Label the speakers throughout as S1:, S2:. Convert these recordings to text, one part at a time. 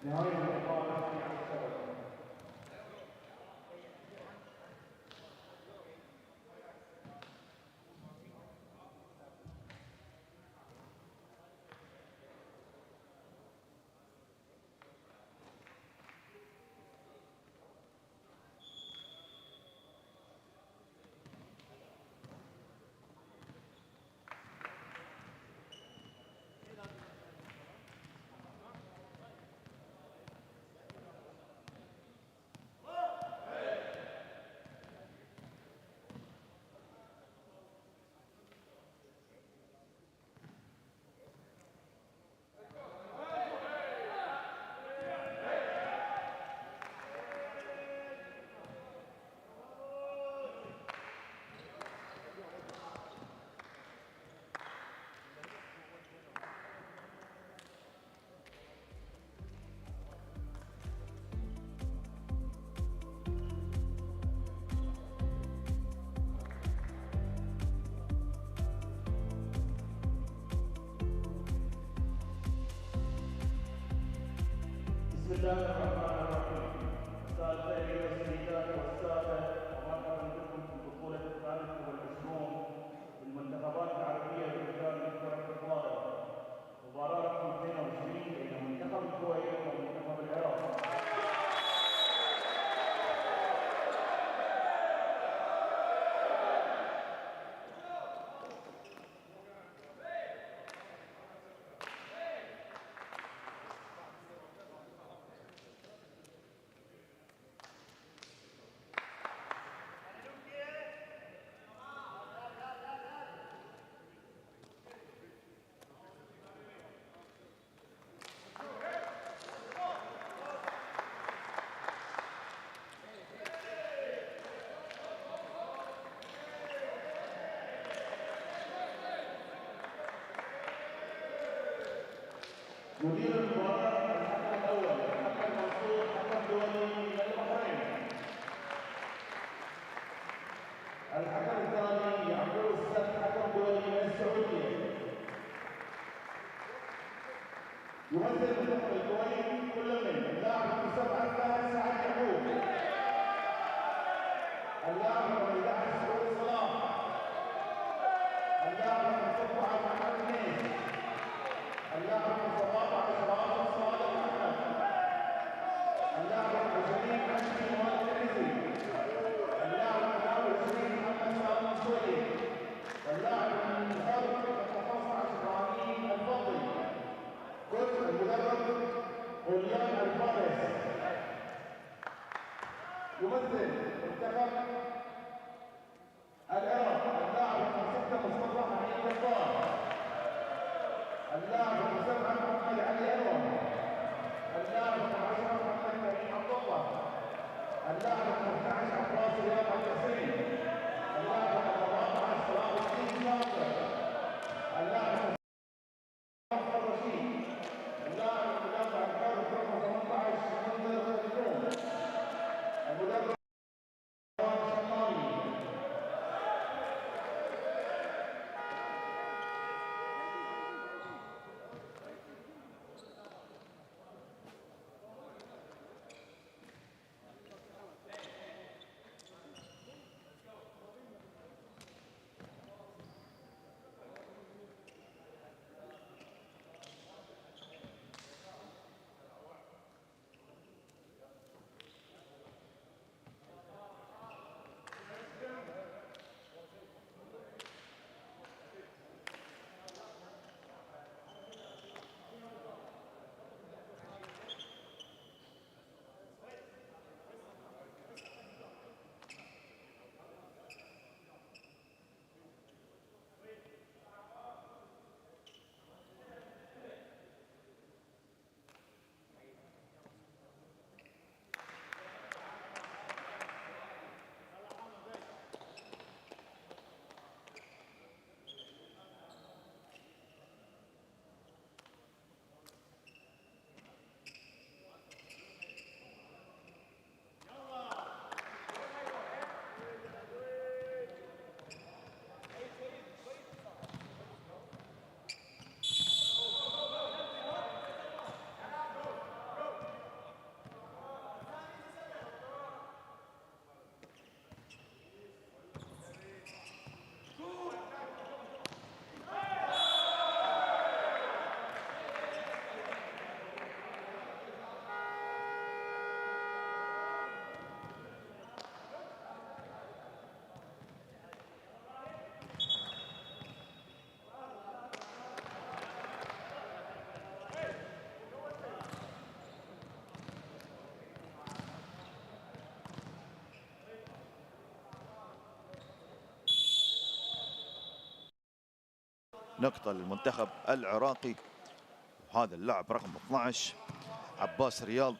S1: نهاية اللقاء في الشبكة. بسم الله الرحمن الرحيم. مساء الخير أيها السيدات والسادة، ومرحبا بكم في البطولة الثالثة والعشرون للمنتخبات العربية للرجال لكرة الطائرة. مباراة 22 بين منتخب الكويت ومنتخب العراق. مدير المباراة الحكم الأول الحكم منصور، حكم دولي من البحرين. الحكم الثاني يعقوب السد، حكم دولي من السعودية. يمثل منتخب الكويت كل من اللاعب رقم 7 الفهد سعد يعقوب، اللاعب رقم 11 سعود صلاح، اللاعب رقم 7 محمد النيس، اللاعب رقم 17 راشد صالح احمد، اللاعب رقم 20 حمدي مواد العزي، اللاعب رقم 21 محمد سالم الصولي، اللاعب رقم 15 ابراهيم الفضلي. كوتش المدرب غليان الفارس. يمثل منتخب العراق اللاعب رقم 6 مصطفى حميد جبار، اللاعب رقم 7 محمد علي انور، اللاعب رقم 10 محمد كريم عبد الله، اللاعب رقم 11 عباس رياض الحسين، اللاعب رقم 14 صلاح الدين شاطر، اللاعب رقم الرشيد، اللاعب المدافع الحر رقم 18 منذر خليفون، المدرب
S2: نقطة للمنتخب العراقي. وهذا اللاعب رقم 12 عباس رياض.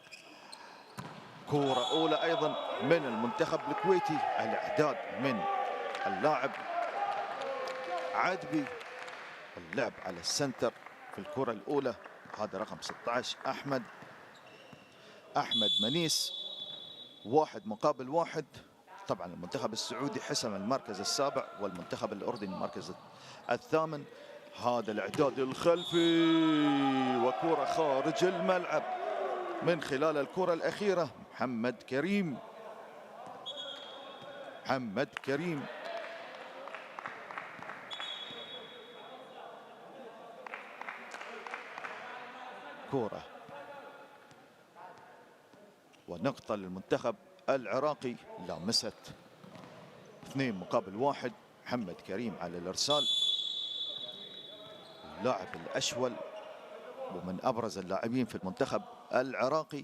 S2: كورة أولى أيضا من المنتخب الكويتي. الإعداد من اللاعب عدبي. اللعب على السنتر في الكرة الأولى. هذا رقم 16 أحمد منيس. 1-1. طبعا المنتخب السعودي حسم المركز السابع والمنتخب الأردني المركز الثامن. هذا الإعداد الخلفي وكرة خارج الملعب من خلال الكرة الأخيرة. محمد كريم كرة ونقطة للمنتخب العراقي. لامست 2-1. محمد كريم على الإرسال. اللاعب الأشول ومن أبرز اللاعبين في المنتخب العراقي.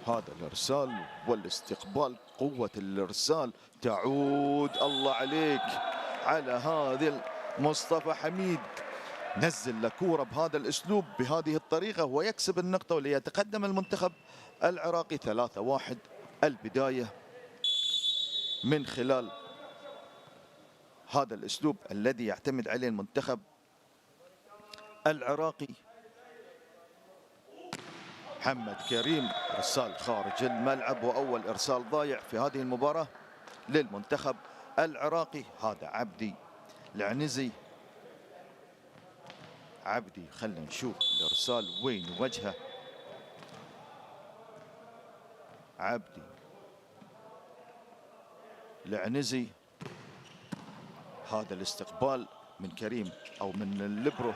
S2: هذا الإرسال والاستقبال. قوة الإرسال تعود. الله عليك على هذا مصطفى حميد. نزل لكورة بهذا الأسلوب بهذه الطريقة ويكسب النقطة وليتقدم المنتخب العراقي 3-1. البداية من خلال هذا الأسلوب الذي يعتمد عليه المنتخب العراقي. محمد كريم إرسال خارج الملعب وأول إرسال ضايع في هذه المباراة للمنتخب العراقي. هذا عبدي العنزي. عبدي خلينا نشوف الإرسال وين وجهه. عبدي العنزي. هذا الاستقبال من كريم أو من الليبرو.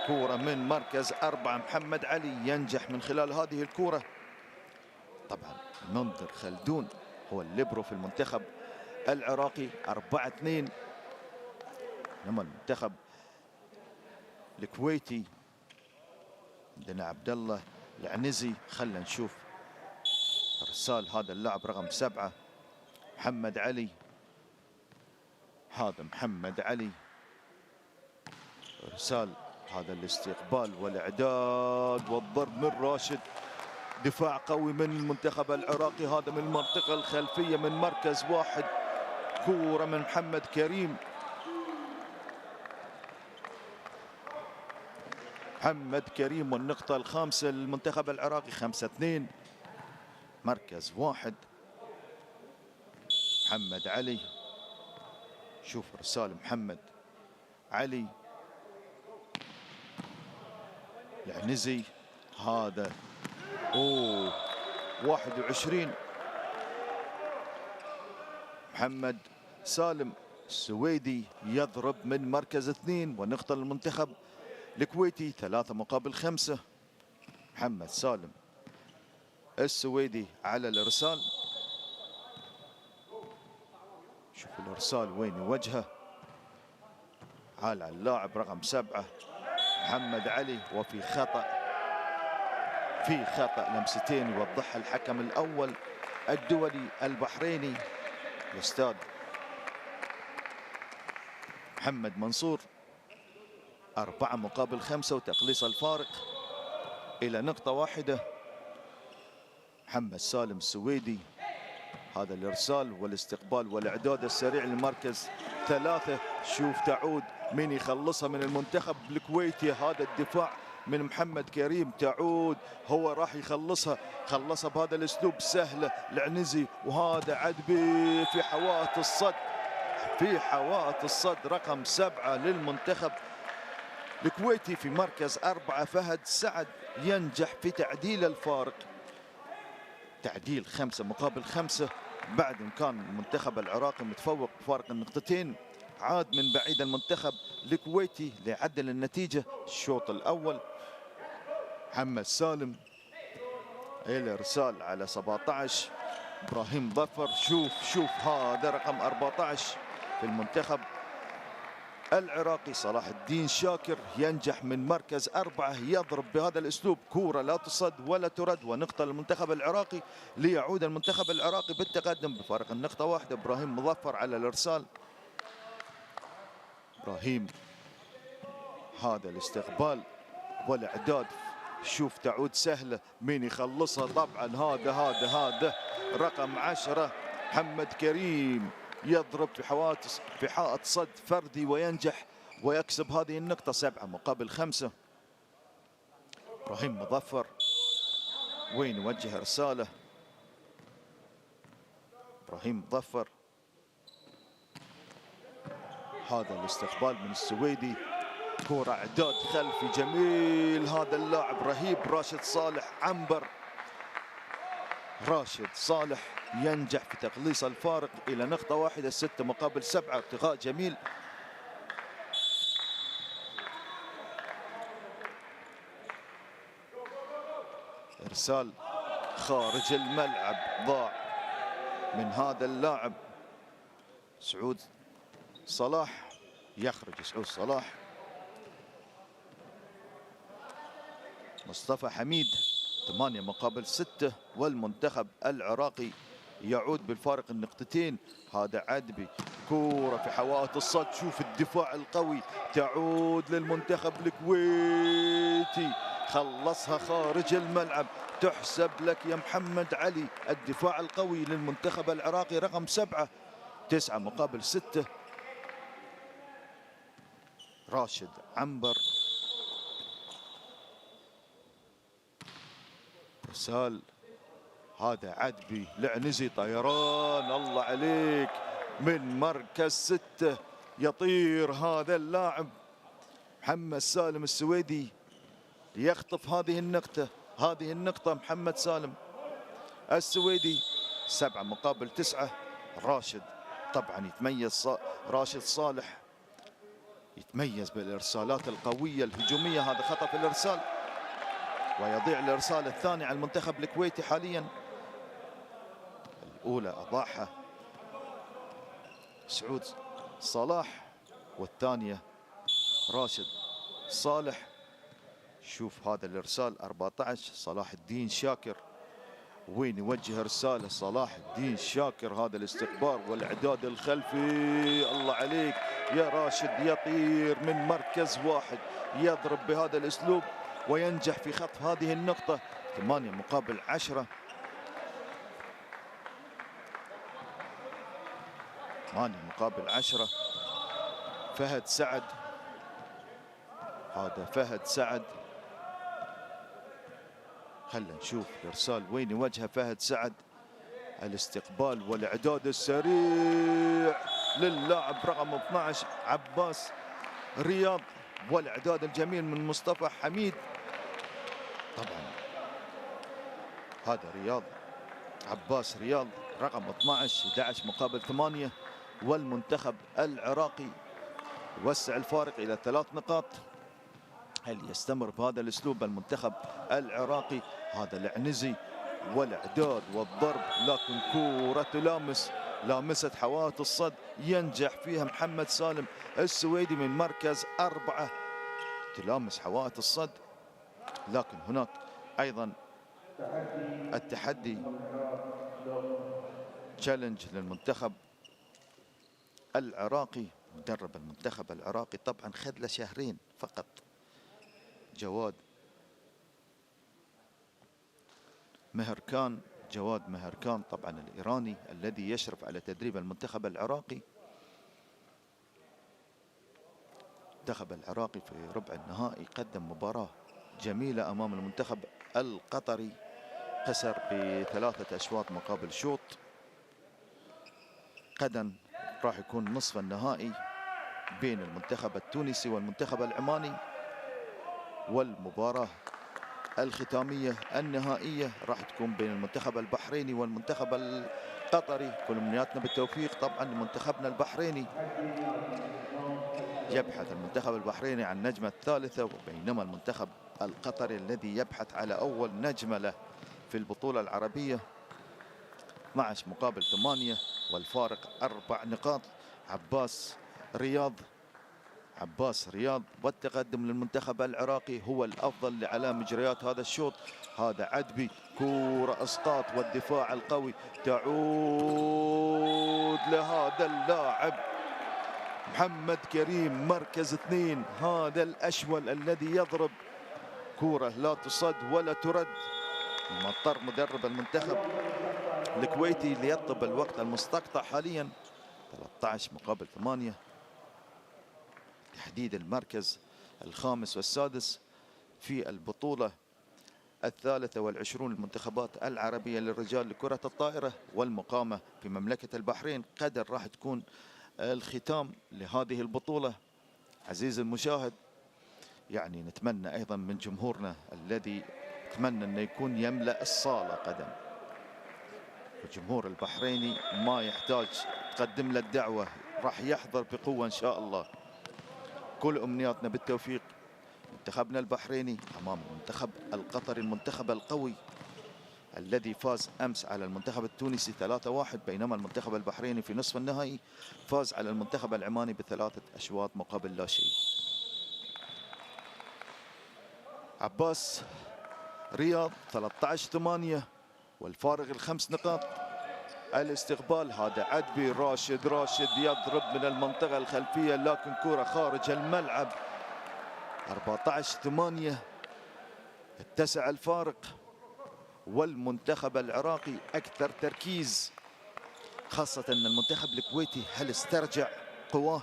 S2: كورة من مركز 4. محمد علي ينجح من خلال هذه الكورة. طبعا منذر خلدون هو الليبرو في المنتخب العراقي. 4-2. لما المنتخب الكويتي عندنا عبد الله العنزي. خلينا نشوف ارسال هذا اللاعب رقم 7 محمد علي. هذا محمد علي ارسال. هذا الاستقبال والاعداد والضرب من راشد. دفاع قوي من المنتخب العراقي. هذا من المنطقة الخلفية من مركز 1. كورة من محمد كريم. محمد كريم والنقطة الخامسة للمنتخب العراقي. 5-2. مركز 1. محمد علي. شوف ارسال محمد علي. العنزي. هذا 21. محمد سالم السويدي يضرب من مركز 2 ونقطة للمنتخب الكويتي. 3-5. محمد سالم السويدي على الإرسال. شوف الإرسال وين وجهه. على اللاعب رقم 7 محمد علي. وفي خطأ لمستين يوضحها الحكم الأول الدولي البحريني الأستاذ محمد منصور. 4-5 وتقليص الفارق إلى نقطة واحدة. محمد سالم السويدي. هذا الإرسال والاستقبال والإعداد السريع للمركز 3. شوف تعود من يخلصها من المنتخب الكويتي. هذا الدفاع من محمد كريم. تعود هو راح يخلصها. خلصها بهذا الأسلوب سهلة العنزي. وهذا عدبي في حوائط الصد رقم 7 للمنتخب الكويتي. في مركز 4 فهد سعد ينجح في تعديل الفارق. تعديل 5-5 بعد ان كان المنتخب العراقي متفوق بفارق النقطتين. عاد من بعيد المنتخب الكويتي ليعدل النتيجة الشوط الأول. محمد سالم الإرسال على 17 إبراهيم ظفر. شوف هذا رقم 14 في المنتخب العراقي صلاح الدين شاكر ينجح من مركز 4، يضرب بهذا الأسلوب كورة لا تصد ولا ترد، ونقطة للمنتخب العراقي ليعود المنتخب العراقي بالتقدم بفارق النقطة واحدة. إبراهيم مظفر على الإرسال. إبراهيم هذا الاستقبال والإعداد، شوف تعود سهلة، مين يخلصها؟ طبعا هذا رقم 10 محمد كريم، يضرب في حائط صد فردي وينجح ويكسب هذه النقطة 7-5. إبراهيم مظفر وين يوجه رسالة؟ إبراهيم مظفر، هذا الاستقبال من السويدي، كرة اعداد خلفي جميل، هذا اللاعب رهيب راشد صالح عنبر. راشد صالح ينجح في تقليص الفارق إلى نقطة واحدة، 6-7. ارتقاء جميل. إرسال خارج الملعب ضاع من هذا اللاعب سعود صلاح. يخرج سعود صلاح. مصطفى حميد 8-6، والمنتخب العراقي يعود بالفارق النقطتين. هذا عدبي، كورة في حوائط الصد، شوف الدفاع القوي، تعود للمنتخب الكويتي، خلصها خارج الملعب، تحسب لك يا محمد علي. الدفاع القوي للمنتخب العراقي رقم 7. 9-6. راشد عنبر، رسال، هذا عدبي العنزي، طيران الله عليك من مركز 6، يطير هذا اللاعب محمد سالم السويدي يخطف هذه النقطة. محمد سالم السويدي 7-9. راشد طبعا يتميز، راشد صالح يتميز بالإرسالات القوية الهجومية. هذا خطف الإرسال ويضيع الإرسال الثاني على المنتخب الكويتي حاليا. الأولى أضاعها سعود صلاح والثانية راشد صالح. شوف هذا الإرسال 14. صلاح الدين شاكر، وين يوجه رسالة صلاح الدين شاكر؟ هذا الاستقبال والإعداد الخلفي، الله عليك يا راشد، يطير من مركز 1، يضرب بهذا الأسلوب وينجح في خطف هذه النقطة. 8-10. 8-10. فهد سعد، هذا فهد سعد، خلنا نشوف الإرسال وين يوجهه فهد سعد. الاستقبال والإعداد السريع للاعب رقم 12 عباس رياض، والإعداد الجميل من مصطفى حميد. طبعا هذا رياض، عباس رياض رقم 12، 11-8. والمنتخب العراقي يوسع الفارق إلى 3 نقاط. هل يستمر بهذا الأسلوب المنتخب العراقي؟ هذا العنزي والإعداد والضرب، لكن كورة لامست حوائط الصد، ينجح فيها محمد سالم السويدي من مركز 4، تلامس حوائط الصد. لكن هناك أيضا التحدي تشالنج للمنتخب العراقي. مدرب المنتخب العراقي طبعا خذ له 2 شهر فقط، جواد مهركان طبعا الإيراني الذي يشرف على تدريب المنتخب العراقي. المنتخب العراقي في ربع النهائي قدم مباراة جميلة أمام المنتخب القطري، خسر ب3 أشواط مقابل شوط. غدا راح يكون نصف النهائي بين المنتخب التونسي والمنتخب العماني، والمباراة الختامية النهائية راح تكون بين المنتخب البحريني والمنتخب القطري. كل أمنياتنا بالتوفيق طبعا لمنتخبنا البحريني. يبحث المنتخب البحريني عن النجمة الثالثة، وبينما المنتخب القطري الذي يبحث على أول نجمة له في البطولة العربية. 12-8 والفارق 4 نقاط. عباس رياض عباس رياض، والتقدم للمنتخب العراقي هو الأفضل على مجريات هذا الشوط. هذا عدبي، كورة إسقاط والدفاع القوي تعود لهذا اللاعب محمد كريم، مركز 2. هذا الأشول الذي يضرب كورة لا تصد ولا ترد. مضطر مدرب المنتخب الكويتي ليطلب الوقت المستقطع حاليا. 13 مقابل 8 تحديد المركز الخامس والسادس في البطولة 23 للمنتخبات العربية للرجال لكرة الطائرة والمقامة في مملكة البحرين. قدر راح تكون الختام لهذه البطولة. عزيزي المشاهد، يعني نتمنى أيضا من جمهورنا الذي نتمنى أنه يكون يملأ الصالة قدم. الجمهور البحريني ما يحتاج تقدم له الدعوة، راح يحضر بقوة إن شاء الله. كل أمنياتنا بالتوفيق. منتخبنا البحريني أمام المنتخب القطري، المنتخب القوي الذي فاز أمس على المنتخب التونسي 3-1، بينما المنتخب البحريني في نصف النهائي فاز على المنتخب العماني ب3 أشواط مقابل لا شيء. عباس رياض 13-8 والفارق ال5 نقاط. الاستقبال هذا عدبي، راشد يضرب من المنطقة الخلفية لكن كرة خارج الملعب. 14-8 اتسع الفارق، والمنتخب العراقي أكثر تركيز، خاصة أن المنتخب الكويتي هل استرجع قواه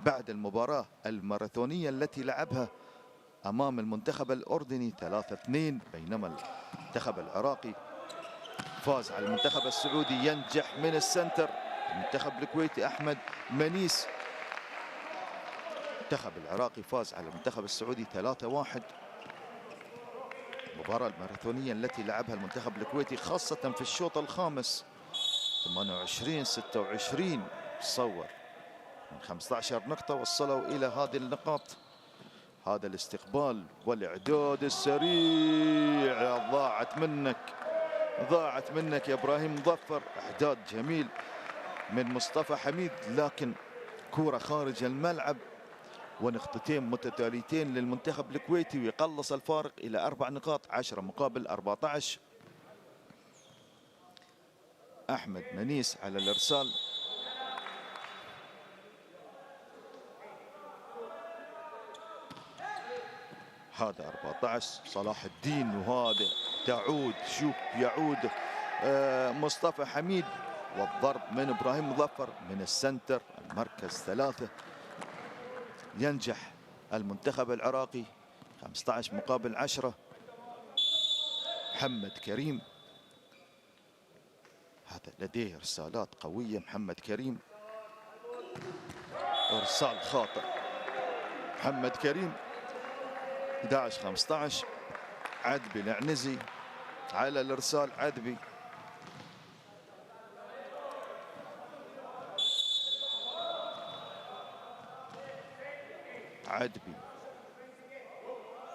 S2: بعد المباراة الماراثونية التي لعبها أمام المنتخب الأردني 3-2، بينما المنتخب العراقي فاز على المنتخب السعودي. ينجح من السنتر المنتخب الكويتي أحمد منيس. المنتخب العراقي فاز على المنتخب السعودي 3-1. المباراة الماراثونية التي لعبها المنتخب الكويتي خاصة في الشوط الخامس 28-26 صور من 15 نقطة وصلوا إلى هذه النقاط. هذا الاستقبال والإعداد السريع، ضاعت منك يا إبراهيم مظفر. إعداد جميل من مصطفى حميد، لكن كرة خارج الملعب ونقطتين متتاليتين للمنتخب الكويتي ويقلص الفارق إلى 4 نقاط 10 مقابل 14. أحمد منيس على الإرسال. هذا 14 صلاح الدين، وهذا يعود مصطفى حميد، والضرب من إبراهيم مظفر من السنتر المركز 3. ينجح المنتخب العراقي 15 مقابل 10. محمد كريم هذا لديه إرسالات قوية. محمد كريم إرسال خاطئ. محمد كريم 11-15. عدبي العنزي على الإرسال. عدبي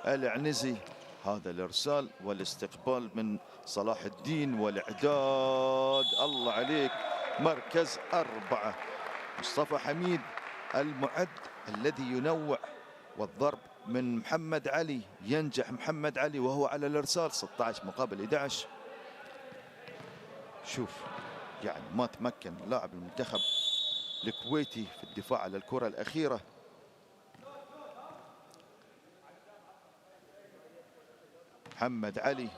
S2: العنزي، هذا الإرسال والاستقبال من صلاح الدين والإعداد. الله عليك، مركز 4 مصطفى حميد المعد الذي ينوع، والضرب من محمد علي. ينجح محمد علي وهو على الإرسال 16 مقابل 11. شوف يعني ما تمكن لاعب المنتخب الكويتي في الدفاع على الكرة الأخيرة. محمد علي،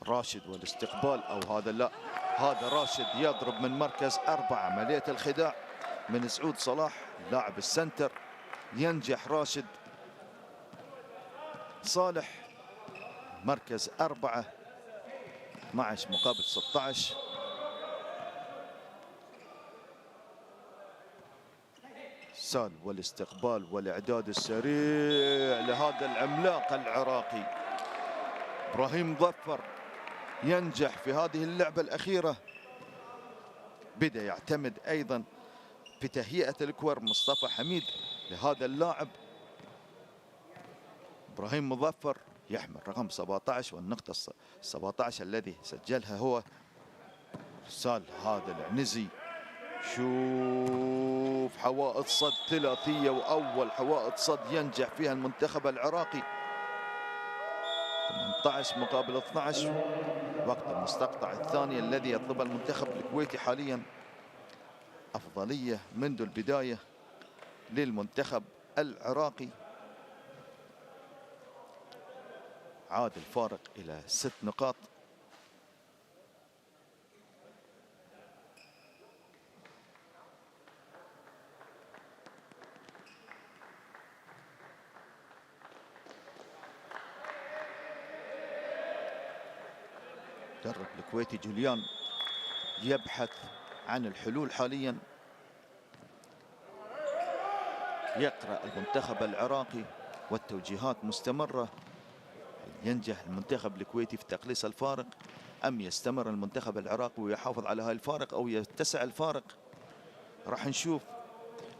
S2: راشد والاستقبال، أو هذا لا، هذا راشد يضرب من مركز 4. عملية الخداع من سعود صلاح لاعب السنتر. ينجح راشد صالح مركز 4 12 مقابل 16. سال والاستقبال والإعداد السريع لهذا العملاق العراقي إبراهيم مظفر. ينجح في هذه اللعبة الأخيرة. بدأ يعتمد أيضا في تهيئة الكور مصطفى حميد لهذا اللاعب. إبراهيم مظفر يحمل رقم 17 والنقطة 17 الذي سجلها هو إرسال هذا العنزي شوف حوائط صد ثلاثية، وأول حوائط صد ينجح فيها المنتخب العراقي. 18 مقابل 12. وقت المستقطع الثاني الذي يطلبه المنتخب الكويتي حاليا. أفضلية منذ البداية للمنتخب العراقي. عاد الفارق إلى 6 نقاط. المدرب الكويتي جوليان يبحث عن الحلول حاليا. يقرأ المنتخب العراقي والتوجيهات مستمرة. ينجح المنتخب الكويتي في تقليص الفارق أم يستمر المنتخب العراقي ويحافظ على هاي الفارق أو يتسع الفارق؟ راح نشوف.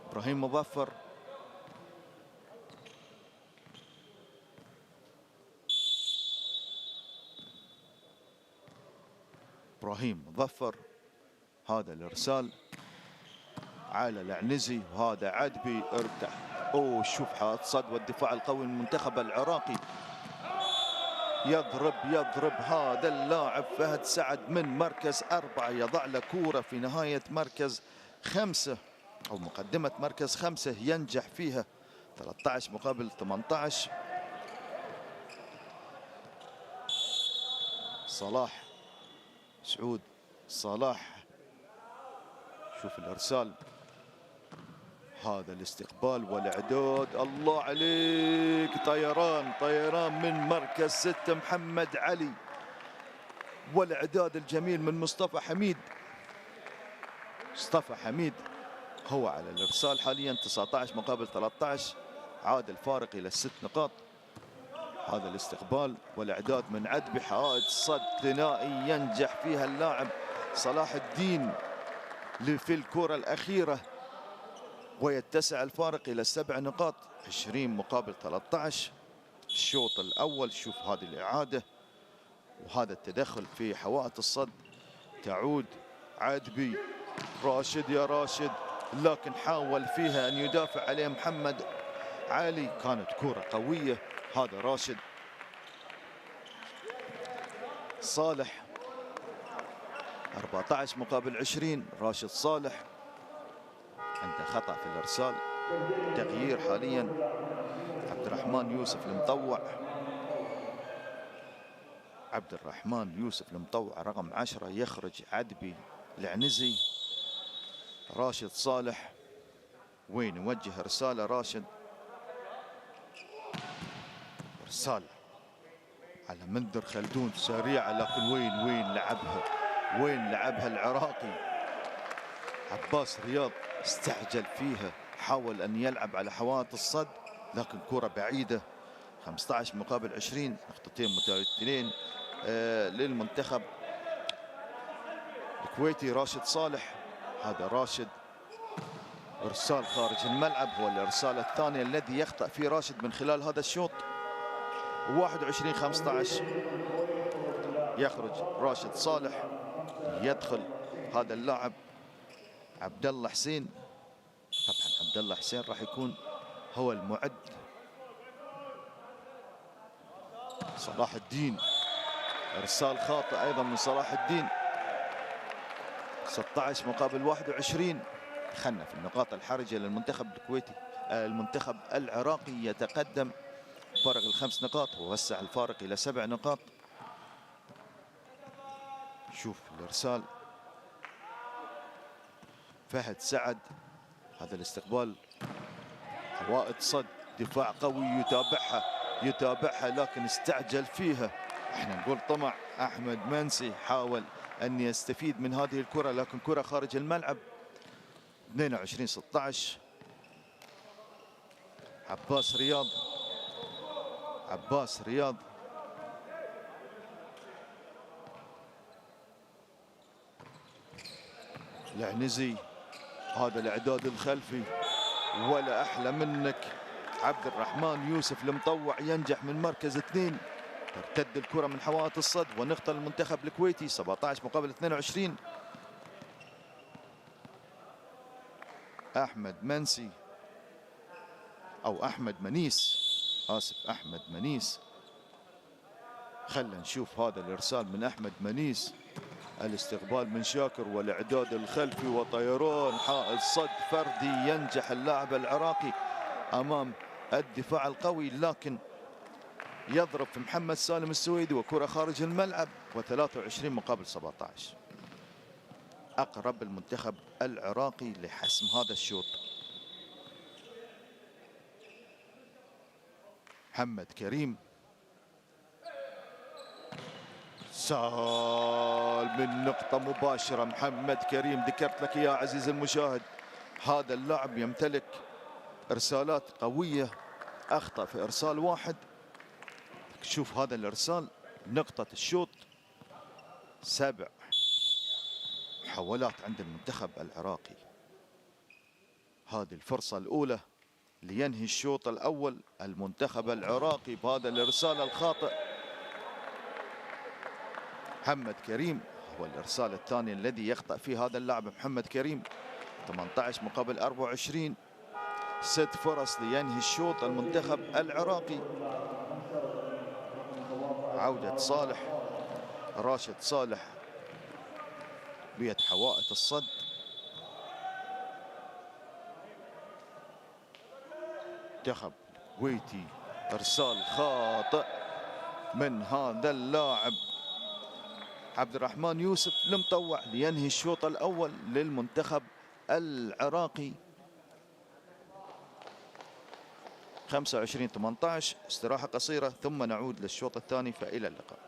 S2: إبراهيم مظفر هذا الإرسال على العنزي وهذا عدبي. ارتاح. اوه شوف حائط صد والدفاع القوي من المنتخب العراقي. يضرب هذا اللاعب فهد سعد من مركز 4، يضع له كورة في نهاية مركز 5 أو مقدمة مركز 5 ينجح فيها. 13 مقابل 18. صلاح سعود صلاح. شوف الإرسال، هذا الاستقبال والإعداد. الله عليك، طيران من مركز 6 محمد علي، والإعداد الجميل من مصطفى حميد. هو على الإرسال حاليا. 19 مقابل 13. عاد الفارق إلى 6 نقاط. هذا الاستقبال والإعداد من عدبي. حائط صد ثنائي ينجح فيها اللاعب صلاح الدين في الكرة الأخيرة ويتسع الفارق إلى 7 نقاط. 20 مقابل 13 الشوط الأول. شوف هذه الإعادة وهذا التدخل في حوائط الصد. تعود عدبي. راشد يا راشد، لكن حاول فيها أن يدافع عليه محمد علي. كانت كرة قوية. هذا راشد. صالح 14 مقابل 20. راشد صالح عنده خطأ في الإرسال. تغيير حاليا. عبد الرحمن يوسف المطوع رقم 10 يخرج. عدبي العنزي. راشد صالح وين يوجه رسالة راشد؟ رسالة على منذر خلدون سريعة، لكن وين لعبها العراقي عباس رياض. استعجل فيها، حاول أن يلعب على حوائط الصد لكن كرة بعيدة. 15 مقابل 20. نقطتين متتاليتين للمنتخب الكويتي. راشد صالح، هذا راشد. إرسال خارج الملعب، هو الإرسال الثاني الذي يخطأ فيه راشد من خلال هذا الشوط. 21-15 يخرج راشد صالح. يدخل هذا اللاعب عبد الله حسين. طبعا عبد الله حسين راح يكون هو المعد. صلاح الدين، إرسال خاطئ أيضا من صلاح الدين. 16 مقابل 21. دخلنا في النقاط الحرجة للمنتخب الكويتي. المنتخب العراقي يتقدم فارق ال5 نقاط ووسع الفارق إلى 7 نقاط. شوف الإرسال فهد سعد. هذا الاستقبال حوائط صد، دفاع قوي يتابعها لكن استعجل فيها. احنا نقول طمع. أحمد منسي حاول أن يستفيد من هذه الكرة لكن كرة خارج الملعب. 22-16 عباس رياض. العنزي، هذا الإعداد الخلفي ولا أحلى منك. عبد الرحمن يوسف المطوع ينجح من مركز 2. ترتد الكرة من حوائط الصد ونقطة للمنتخب الكويتي. 17 مقابل 22. أحمد منسي أو أحمد منيس، آسف أحمد منيس. خلنا نشوف هذا الإرسال من أحمد منيس، الاستقبال من شاكر والإعداد الخلفي وطيران حائط صد فردي. ينجح اللاعب العراقي أمام الدفاع القوي، لكن يضرب في محمد سالم السويدي وكرة خارج الملعب، و23 مقابل 17. أقرب المنتخب العراقي لحسم هذا الشوط. محمد كريم سال من نقطة مباشرة. محمد كريم ذكرت لك يا عزيز المشاهد، هذا اللاعب يمتلك إرسالات قوية، أخطأ في إرسال واحد. شوف هذا الإرسال، نقطة الشوط 7 محاولات عند المنتخب العراقي. هذه الفرصة الأولى لينهي الشوط الأول المنتخب العراقي بهذا الإرسال الخاطئ. محمد كريم هو الإرسال الثاني الذي يخطأ فيه هذا اللاعب محمد كريم. 18 مقابل 24. 6 فرص لينهي الشوط المنتخب العراقي. عودة صالح، راشد صالح بيد حوائط الصد. منتخب الكويتي إرسال خاطئ من هذا اللاعب عبد الرحمن يوسف المطوع لينهي الشوط الأول للمنتخب العراقي. 25-18. استراحة قصيرة ثم نعود للشوط الثاني، فإلى اللقاء.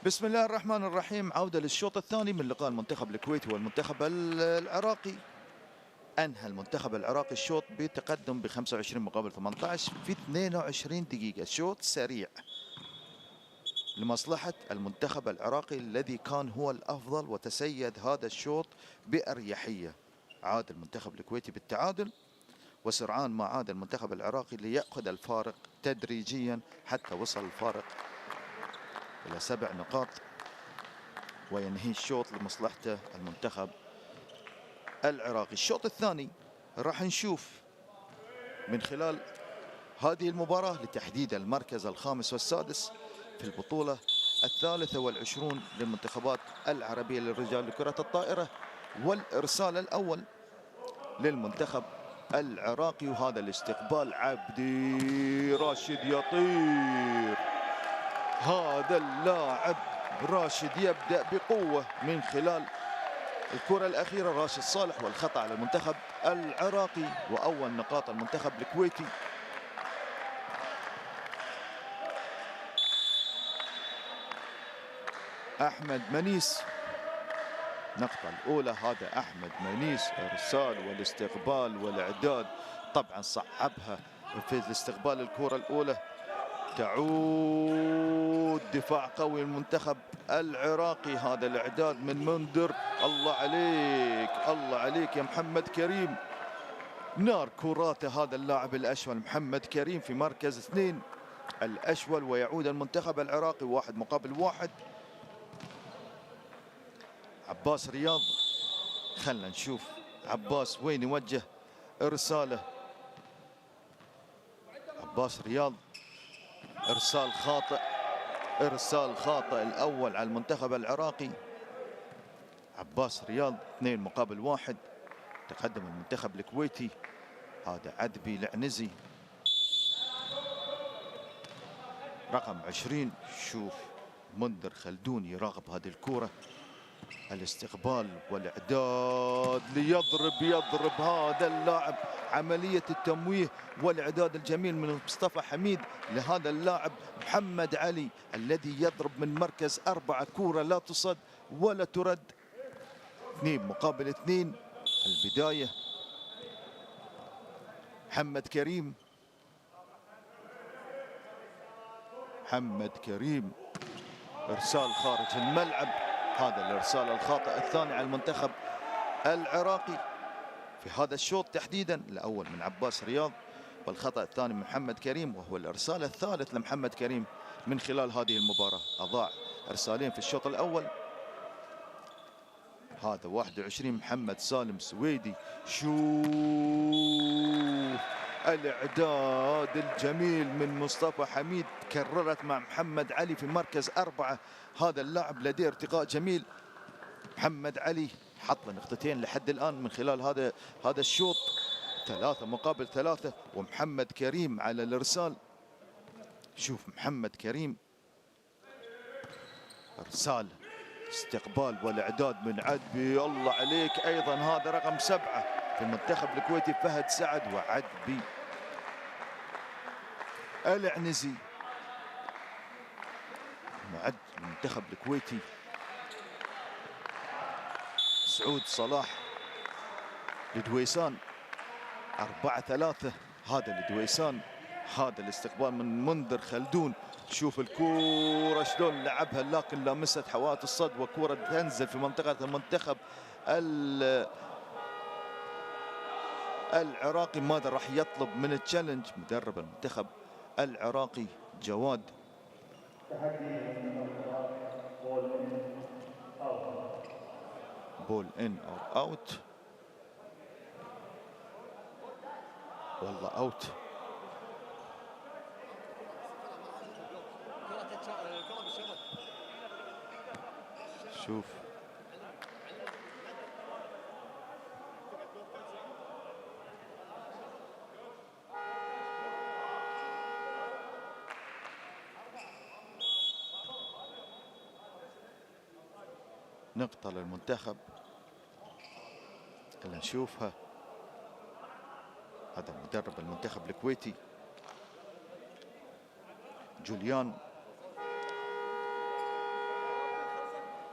S2: بسم الله الرحمن الرحيم. عودة للشوط الثاني من لقاء المنتخب الكويتي والمنتخب العراقي. أنهى المنتخب العراقي الشوط بتقدم ب 25 مقابل 18 في 22 دقيقة. شوط سريع لمصلحة المنتخب العراقي الذي كان هو الأفضل وتسيد هذا الشوط بأريحية. عاد المنتخب الكويتي بالتعادل، وسرعان ما عاد المنتخب العراقي ليأخذ الفارق تدريجيا حتى وصل الفارق إلى 7 نقاط. وينهي الشوط لمصلحته المنتخب العراقي. الشوط الثاني راح نشوف من خلال هذه المباراة لتحديد المركز الخامس والسادس في البطولة 23 للمنتخبات العربية للرجال لكرة الطائرة، والإرسال الأول للمنتخب العراقي. وهذا الاستقبال عبدي راشد يطير، هذا اللاعب راشد يبدأ بقوة من خلال الكرة الأخيرة راشد صالح، والخطأ على المنتخب العراقي وأول نقاط المنتخب الكويتي. أحمد منيس النقطة الأولى، هذا أحمد منيس إرسال والاستقبال والإعداد، طبعا صعبها في الاستقبال. الكرة الأولى تعود دفاع قوي المنتخب العراقي، هذا الإعداد من منذر. الله عليك الله عليك يا محمد كريم، نار كراته هذا اللاعب الأشول محمد كريم في مركز 2 الأشول. ويعود المنتخب العراقي 1-1. عباس رياض، خلنا نشوف عباس وين يوجه إرساله. عباس رياض إرسال خاطئ، إرسال خاطئ الأول على المنتخب العراقي. عباس رياض 2-1. تقدم المنتخب الكويتي، هذا عدبي العنزي رقم 20. شوف منذر خلدون يراقب هذه الكرة، الاستقبال والإعداد يضرب هذا اللاعب، عملية التمويه والإعداد الجميل من مصطفى حميد لهذا اللاعب محمد علي الذي يضرب من مركز 4. كرة لا تصد ولا ترد، 2-2 البداية. محمد كريم إرسال خارج الملعب، هذا الإرسال الخاطئ الثاني على المنتخب العراقي في هذا الشوط تحديدا. الأول من عباس رياض والخطأ الثاني من محمد كريم، وهو الإرسال الثالث لمحمد كريم من خلال هذه المباراة. أضاع إرسالين في الشوط الأول. هذا 21 محمد سالم سويدي، شوف الإعداد الجميل من مصطفى حميد، كررت مع محمد علي في مركز 4. هذا اللاعب لديه ارتقاء جميل. محمد علي حط له نقطتين لحد الآن من خلال هذا الشوط، 3-3. ومحمد كريم على الإرسال. شوف محمد كريم إرسال استقبال والإعداد من عدبي، الله عليك. أيضا هذا رقم 7 في المنتخب الكويتي فهد سعد وعدبي العنزي. معد المنتخب الكويتي سعود صلاح لدويسان 4-3. هذا لدويسان، هذا الاستقبال من منذر خلدون. شوف الكورة شلون لعبها لكن لمست حواة الصد، وكورة تنزل في منطقة المنتخب العراقي. ماذا راح يطلب من التشالنج مدرب المنتخب العراقي جواد؟ بول ان او اوت، والله اوت. شوف نقطة للمنتخب، خلينا نشوفها. هذا مدرب المنتخب الكويتي جوليان.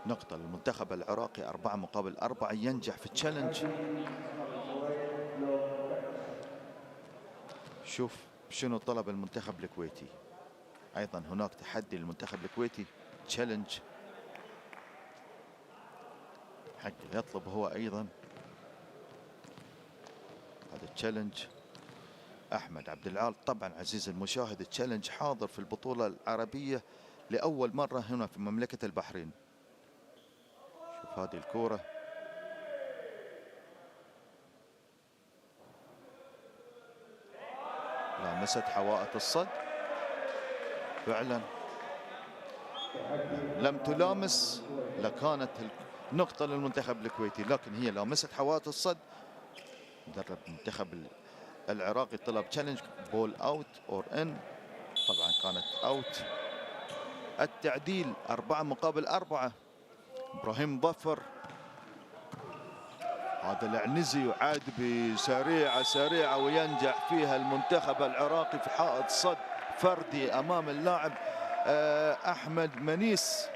S2: نقطة للمنتخب العراقي، 4-4 ينجح في التشالنج. شوف شنو طلب المنتخب الكويتي. أيضا هناك تحدي للمنتخب الكويتي، تشالنج حق يطلب هو أيضا هذا التشالنج. أحمد عبد العال، طبعا عزيز المشاهد التشالنج حاضر في البطولة العربية لأول مرة هنا في مملكة البحرين. هذه الكرة لامست حوائط الصد فعلا، لم تلامس لكانت نقطة للمنتخب الكويتي، لكن هي لامست حوائط الصد. مدرب المنتخب العراقي طلب تشالنج بول اوت اور ان، طبعا كانت اوت. التعديل 4-4. ابراهيم ظفر، هذا العنزي وعادبي سريعة وينجح فيها المنتخب العراقي في حائط صد فردي امام اللاعب احمد منيس.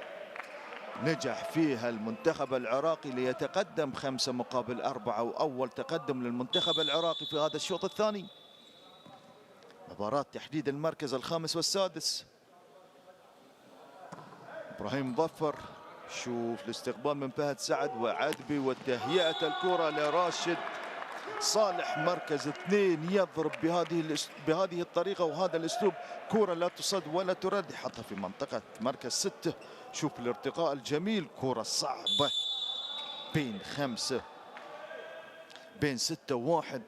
S2: نجح فيها المنتخب العراقي ليتقدم 5-4، وأول تقدم للمنتخب العراقي في هذا الشوط الثاني. مباراة تحديد المركز الخامس والسادس. إبراهيم ظفر، شوف الاستقبال من فهد سعد وعدبي وتهيئة الكرة لراشد صالح مركز 2، يضرب بهذه الطريقة وهذا الأسلوب. كرة لا تصد ولا ترد، حطها في منطقة مركز 6. شوف الارتقاء الجميل، كرة صعبة بين 6 و1.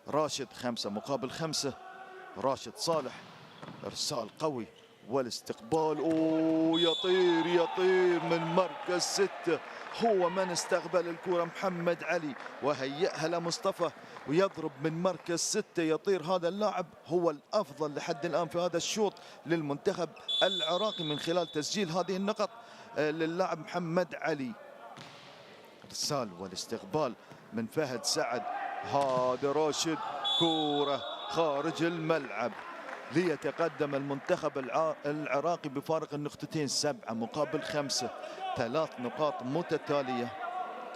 S2: راشد 5-5. راشد صالح، ارسال قوي والاستقبال، يطير من مركز 6. هو من استقبل الكرة محمد علي وهيئها لمصطفى، ويضرب من مركز 6. يطير هذا اللاعب، هو الأفضل لحد الآن في هذا الشوط للمنتخب العراقي من خلال تسجيل هذه النقط للاعب محمد علي. ارسال والاستقبال من فهد سعد، هذا راشد، كرة خارج الملعب ليتقدم المنتخب العراقي بفارق النقطتين 7-5. 3 نقاط متتالية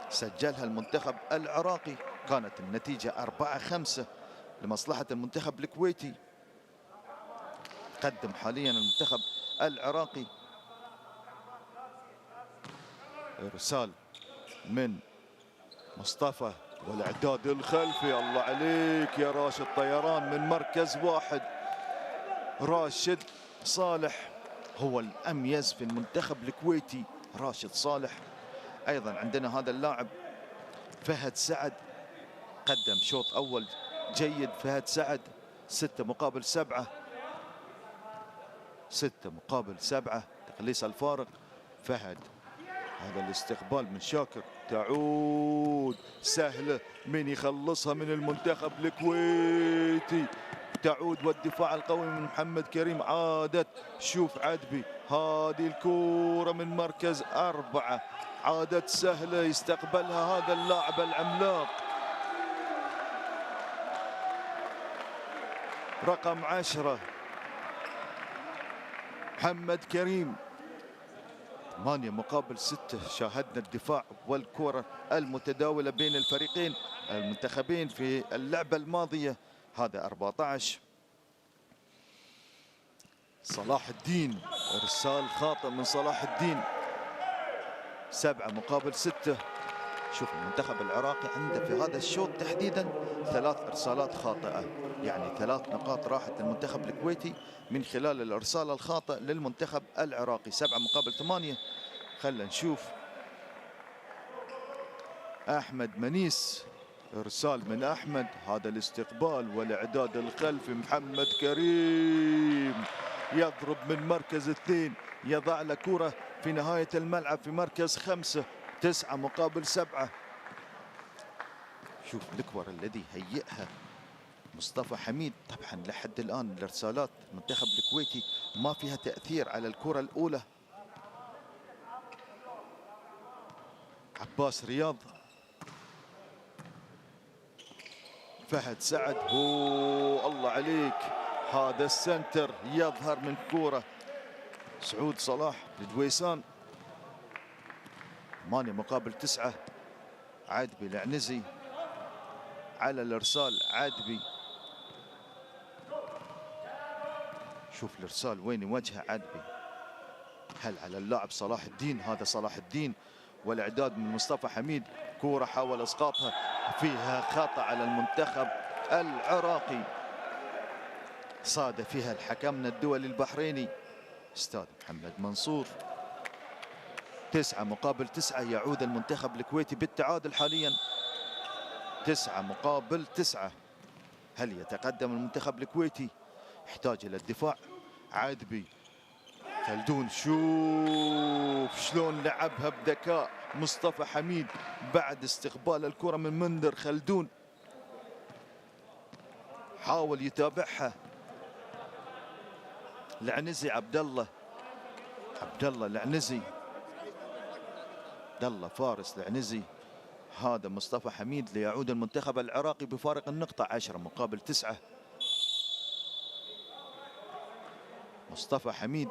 S2: سجلها المنتخب العراقي. كانت النتيجة 4-5 لمصلحة المنتخب الكويتي. قدم حاليا المنتخب العراقي ارسال من مصطفى والاعداد الخلفي. الله عليك يا راشد، طيران من مركز 1. راشد صالح هو الأميز في المنتخب الكويتي، راشد صالح. أيضا عندنا هذا اللاعب فهد سعد، قدم شوط أول جيد. فهد سعد 6-7. 6-7 تقليص الفارق. فهد، هذا الاستقبال من شاكر، تعود سهلة، من يخلصها من المنتخب الكويتي. تعود والدفاع القوي من محمد كريم. عادت، شوف عدبي، هذه الكرة من مركز 4، عادت سهلة يستقبلها هذا اللاعب العملاق رقم 10 محمد كريم. 8-6. شاهدنا الدفاع والكرة المتداولة بين الفريقين المنتخبين في اللعبة الماضية. هذا 14. صلاح الدين، ارسال خاطئ من صلاح الدين. 7-6. شوف المنتخب العراقي عنده في هذا الشوط تحديدا 3 ارسالات خاطئة، يعني 3 نقاط راحت للمنتخب الكويتي من خلال الارسال الخاطئ للمنتخب العراقي. 7-8. خلينا نشوف احمد منيس، ارسال من احمد، هذا الاستقبال والاعداد الخلفي. محمد كريم يضرب من مركز 2، يضع له كرة في نهاية الملعب في مركز 5. 9-7. شوف الكرة الذي هيئها مصطفى حميد. طبعا لحد الآن الارسالات المنتخب الكويتي ما فيها تأثير على الكرة الأولى. عباس رياض، فهد سعد، هو الله عليك، هذا السنتر يظهر من كرة. سعود صلاح لدويسان. 8-9. عدبي العنزي على الارسال. عدبي، شوف الارسال وين يوجهه عدبي، هل على اللاعب صلاح الدين؟ هذا صلاح الدين والاعداد من مصطفى حميد. كرة حاول اسقاطها، فيها خطأ على المنتخب العراقي، صاد فيها الحكمنا الدولي البحريني استاذ محمد منصور. 9-9. يعود المنتخب الكويتي بالتعادل حاليا 9-9. هل يتقدم المنتخب الكويتي؟ يحتاج الى الدفاع. عادبي، خلدون، شوف شلون لعبها بذكاء مصطفى حميد بعد استقبال الكرة من منذر. خلدون حاول يتابعها. العنزي، عبد الله العنزي، عبد الله فارس العنزي. هذا مصطفى حميد ليعود المنتخب العراقي بفارق النقطة 10-9. مصطفى حميد،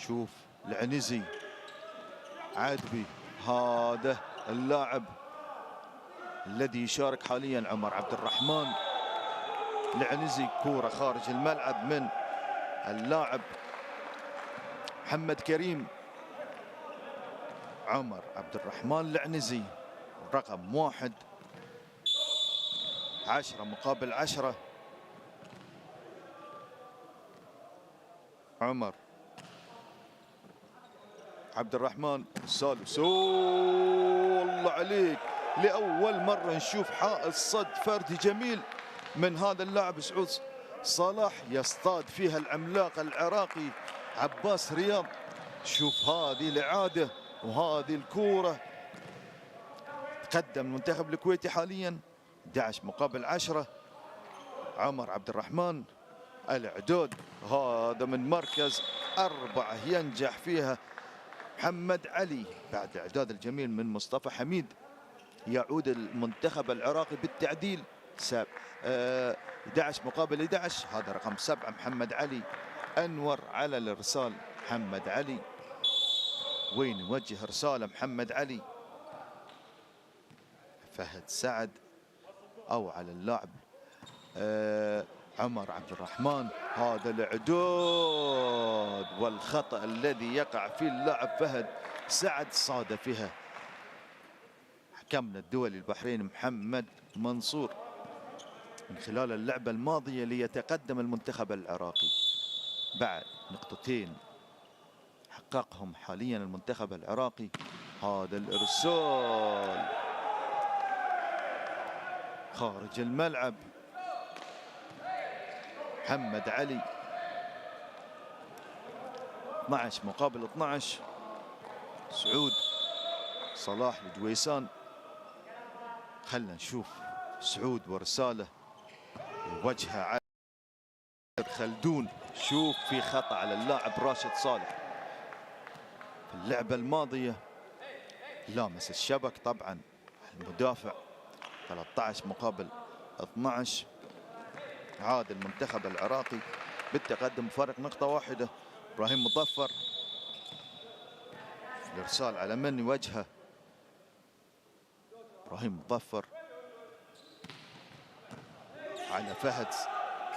S2: شوف العنزي، عادبي، هذا اللاعب الذي يشارك حاليا عمر عبد الرحمن. العنزي، كورة خارج الملعب من اللاعب محمد كريم. عمر عبد الرحمن العنزي رقم 1. 10-10. عمر عبد الرحمن سالم، الله عليك. لأول مرة نشوف حائط صد فردي جميل من هذا اللاعب سعود صلاح يصطاد فيها العملاق العراقي عباس رياض. شوف هذه الإعادة وهذه الكورة. تقدم المنتخب الكويتي حاليا 11-10. عمر عبد الرحمن، الإعداد هذا من مركز 4 ينجح فيها محمد علي بعد الإعداد الجميل من مصطفى حميد. يعود المنتخب العراقي بالتعديل 11-11. هذا رقم 7 محمد علي. أنور على الإرسال محمد علي. وين يوجه رسالة محمد علي؟ فهد سعد أو على اللاعب عمر عبد الرحمن. هذا الإعداد والخطأ الذي يقع فيه اللاعب فهد سعد صاد فيها حكمنا الدولي البحريني محمد منصور. من خلال اللعبة الماضية ليتقدم المنتخب العراقي بعد نقطتين حققهم حاليا المنتخب العراقي. هذا الإرسال خارج الملعب محمد علي. 12-12. سعود صلاح الجويسان. خلنا نشوف سعود ورساله وجهه على خلدون. شوف في خطأ على اللاعب راشد صالح في اللعبة الماضية، لامس الشبك طبعا المدافع. 13-12. عاد المنتخب العراقي بالتقدم بفارق نقطة واحدة. ابراهيم مظفر، الارسال على من يوجهه؟ ابراهيم مظفر على فهد.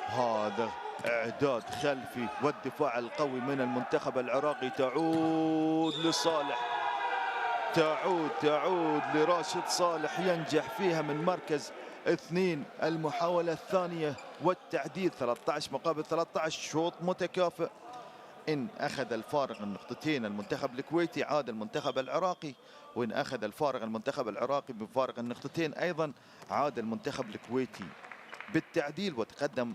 S2: هذا اعداد خلفي والدفاع القوي من المنتخب العراقي. تعود لصالح، تعود لراشد صالح ينجح فيها من مركز 2. المحاولة الثانية والتعديل 13-13. شوط متكافئ. إن أخذ الفارق النقطتين المنتخب الكويتي عاد المنتخب العراقي، وإن أخذ الفارق المنتخب العراقي بفارق النقطتين أيضا عاد المنتخب الكويتي بالتعديل وتقدم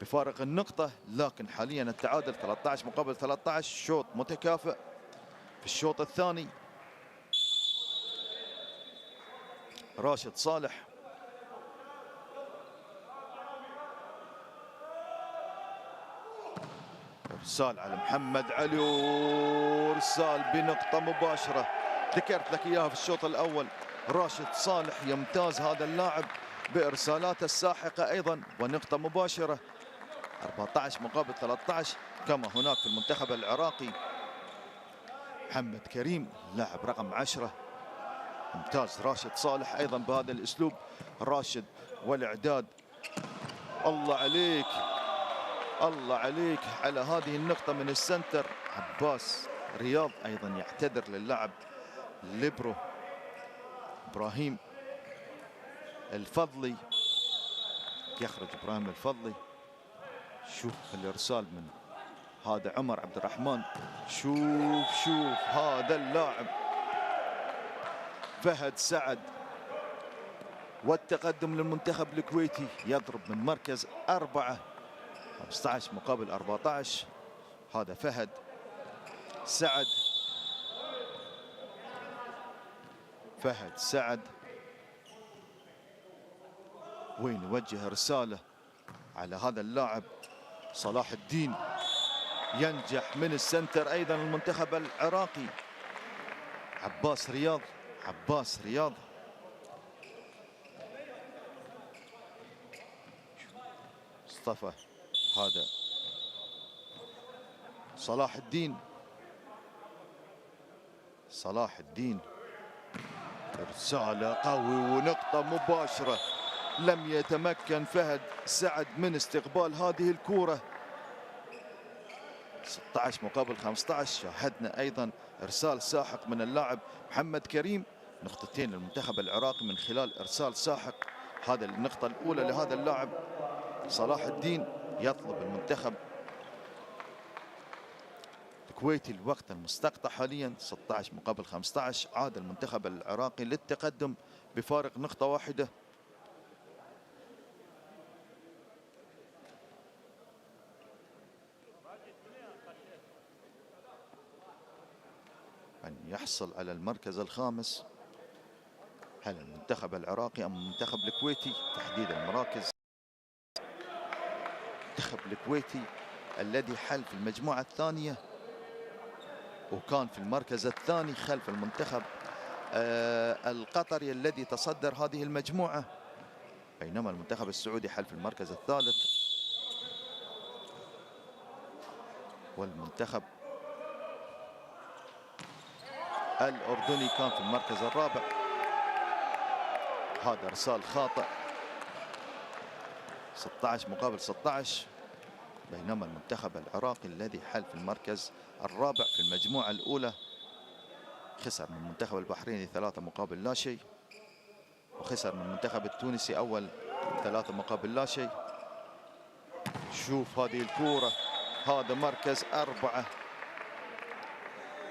S2: بفارق النقطة. لكن حاليا التعادل 13-13. شوط متكافئ في الشوط الثاني. راشد صالح ارسال على محمد علي وارسال بنقطة مباشرة. ذكرت لك اياها في الشوط الاول. راشد صالح يمتاز هذا اللاعب بارسالاته الساحقة ايضا ونقطة مباشرة. 14-13 كما هناك في المنتخب العراقي. محمد كريم لاعب رقم 10. ممتاز راشد صالح ايضا بهذا الاسلوب. راشد والاعداد. الله عليك، الله عليك على هذه النقطة من السنتر. عباس رياض ايضا يعتذر للاعب ليبرو ابراهيم الفضلي. يخرج ابراهيم الفضلي. شوف الارسال من هذا عمر عبد الرحمن. شوف هذا اللاعب فهد سعد، والتقدم للمنتخب الكويتي. يضرب من مركز 4، 15 مقابل 14. هذا فهد سعد. فهد سعد وين يوجه رسالة على هذا اللاعب صلاح الدين. ينجح من السنتر أيضا المنتخب العراقي. عباس رياض. مصطفى. هذا صلاح الدين. رسالة قوي ونقطة مباشرة. لم يتمكن فهد سعد من استقبال هذه الكرة. 16 مقابل 15. شاهدنا أيضا إرسال ساحق من اللاعب محمد كريم. نقطتين للمنتخب العراقي من خلال إرسال ساحق. هذا النقطة الأولى لهذا اللاعب صلاح الدين. يطلب المنتخب الكويتي الوقت المستقطع حاليا 16 مقابل 15. عاد المنتخب العراقي للتقدم بفارق نقطة واحدة. أن يحصل على المركز الخامس هل المنتخب العراقي أم المنتخب الكويتي؟ تحديد المراكز. المنتخب الكويتي الذي حل في المجموعة الثانية وكان في المركز الثاني خلف المنتخب القطري الذي تصدر هذه المجموعة، بينما المنتخب السعودي حل في المركز الثالث، والمنتخب الأردني كان في المركز الرابع. هذا إرسال خاطئ. 16 مقابل 16. بينما المنتخب العراقي الذي حل في المركز الرابع في المجموعة الأولى خسر من المنتخب البحريني 3 مقابل لا شيء، وخسر من المنتخب التونسي أول 3 مقابل لا شيء. شوف هذه الكرة. هذا مركز 4.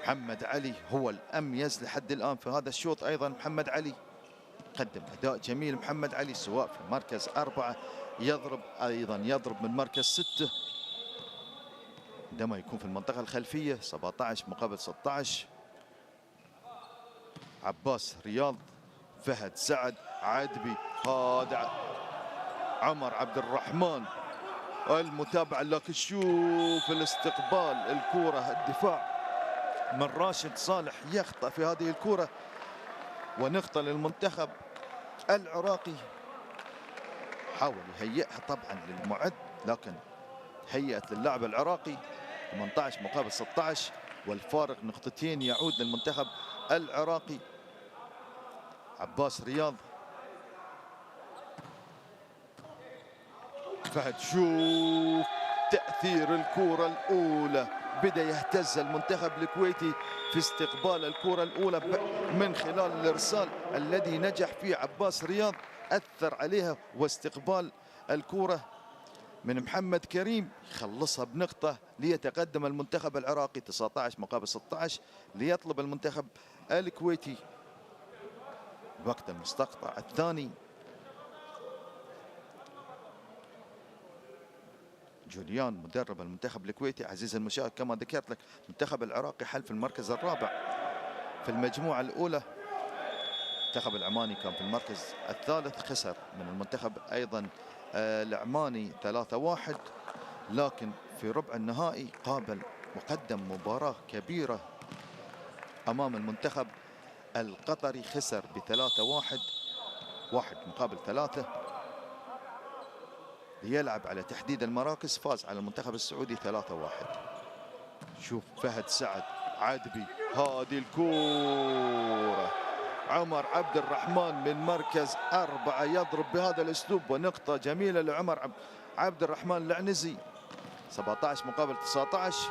S2: محمد علي هو الأميز لحد الآن في هذا الشوط. أيضا محمد علي قدم أداء جميل. محمد علي سواء في مركز 4 يضرب من مركز 6 عندما يكون في المنطقة الخلفية. 17 مقابل 16. عباس رياض. فهد سعد. عدبي. هذا عمر عبد الرحمن. المتابعة لكن شوف الاستقبال الكرة. الدفاع من راشد صالح يخطأ في هذه الكرة، ونقطة للمنتخب العراقي. حاول يهيئها طبعا للمعد لكن هيئت للاعب العراقي. 18 مقابل 16 والفارق نقطتين يعود للمنتخب العراقي. عباس رياض. فهد. شوف تأثير الكرة الأولى. بدأ يهتز المنتخب الكويتي في استقبال الكرة الأولى من خلال الإرسال الذي نجح فيه عباس رياض. أثر عليها واستقبال الكرة من محمد كريم خلصها بنقطة ليتقدم المنتخب العراقي 19 مقابل 16 ليطلب المنتخب الكويتي وقت المستقطع الثاني. جوليان مدرب المنتخب الكويتي. عزيز المشاهد كما ذكرت لك المنتخب العراقي حل في المركز الرابع في المجموعة الأولى. المنتخب العماني كان في المركز الثالث، خسر من المنتخب أيضا العماني 3-1، لكن في ربع النهائي قابل وقدم مباراة كبيرة أمام المنتخب القطري. خسر ب3-1، 1 مقابل 3. ليلعب على تحديد المراكز. فاز على المنتخب السعودي 3-1. شوف فهد سعد. عدبي. هذه الكورة. عمر عبد الرحمن من مركز 4 يضرب بهذا الاسلوب، ونقطة جميلة لعمر عبد الرحمن العنزي. 17 مقابل 19.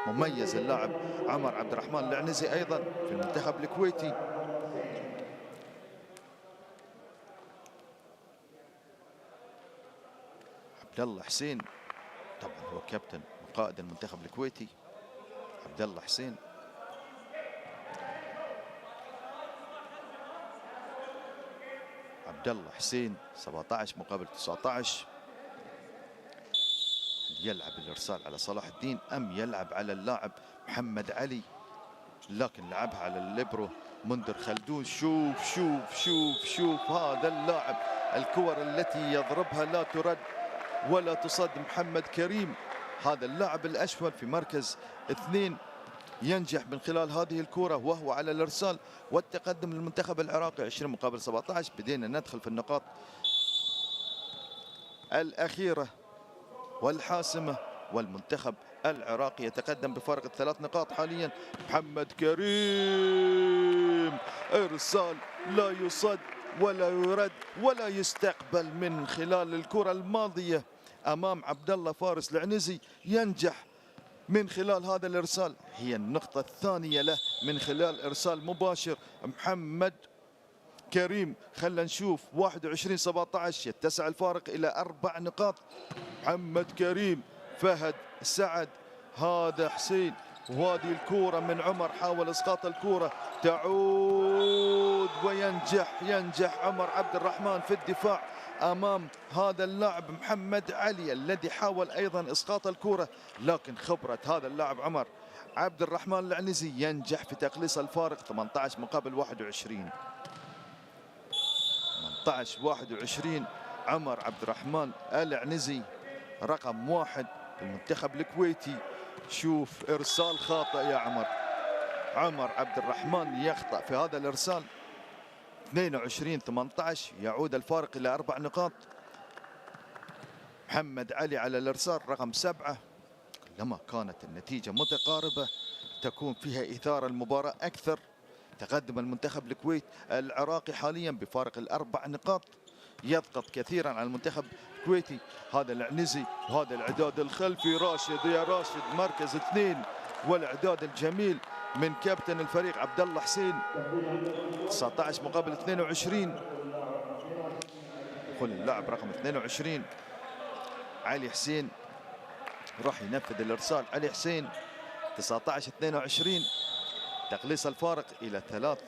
S2: مميز اللاعب عمر عبد الرحمن العنزي ايضا في المنتخب الكويتي. عبد الله حسين طبعا هو كابتن قائد المنتخب الكويتي عبد الله حسين. عبد الله حسين 17 مقابل 19. يلعب الارسال على صلاح الدين ام يلعب على اللاعب محمد علي؟ لكن لعبها على الليبرو منذر خلدون. شوف شوف شوف شوف هذا اللاعب، الكور التي يضربها لا ترد ولا تصد. محمد كريم هذا اللاعب الأشول في مركز 2 ينجح من خلال هذه الكرة وهو على الإرسال، والتقدم للمنتخب العراقي 20 مقابل 17. بدينا ندخل في النقاط الأخيرة والحاسمة، والمنتخب العراقي يتقدم بفارق 3 نقاط حاليا. محمد كريم إرسال لا يصد ولا يرد ولا يستقبل من خلال الكرة الماضية أمام عبد الله فارس العنزي، ينجح من خلال هذا الإرسال. هي النقطة الثانية له من خلال إرسال مباشر. محمد كريم خلنا نشوف 21-17 يتسع الفارق إلى 4 نقاط. محمد كريم، فهد، سعد، هذا حسين، وهذه الكورة من عمر حاول إسقاط الكورة، تعود وينجح عمر عبد الرحمن في الدفاع أمام هذا اللاعب محمد علي الذي حاول أيضا إسقاط الكورة، لكن خبرة هذا اللاعب عمر عبد الرحمن العنزي ينجح في تقليص الفارق 18 مقابل 21. 18-21. عمر عبد الرحمن العنزي رقم 1 المنتخب الكويتي. شوف إرسال خاطئ يا عمر عبد الرحمن يخطأ في هذا الإرسال. 22-18 يعود الفارق إلى 4 نقاط. محمد علي على الإرسال رقم 7. كلما كانت النتيجة متقاربة تكون فيها إثارة المباراة أكثر. تقدم المنتخب الكويت العراقي حاليا بفارق ال4 نقاط، يضغط كثيرا على المنتخب الكويتي. هذا العنزي وهذا الإعداد الخلفي، راشد يا راشد مركز 2، والإعداد الجميل من كابتن الفريق عبد الله حسين. 19 مقابل 22. يدخل اللاعب رقم 22 علي حسين، راح ينفذ الإرسال. علي حسين 19-22 تقليص الفارق إلى 3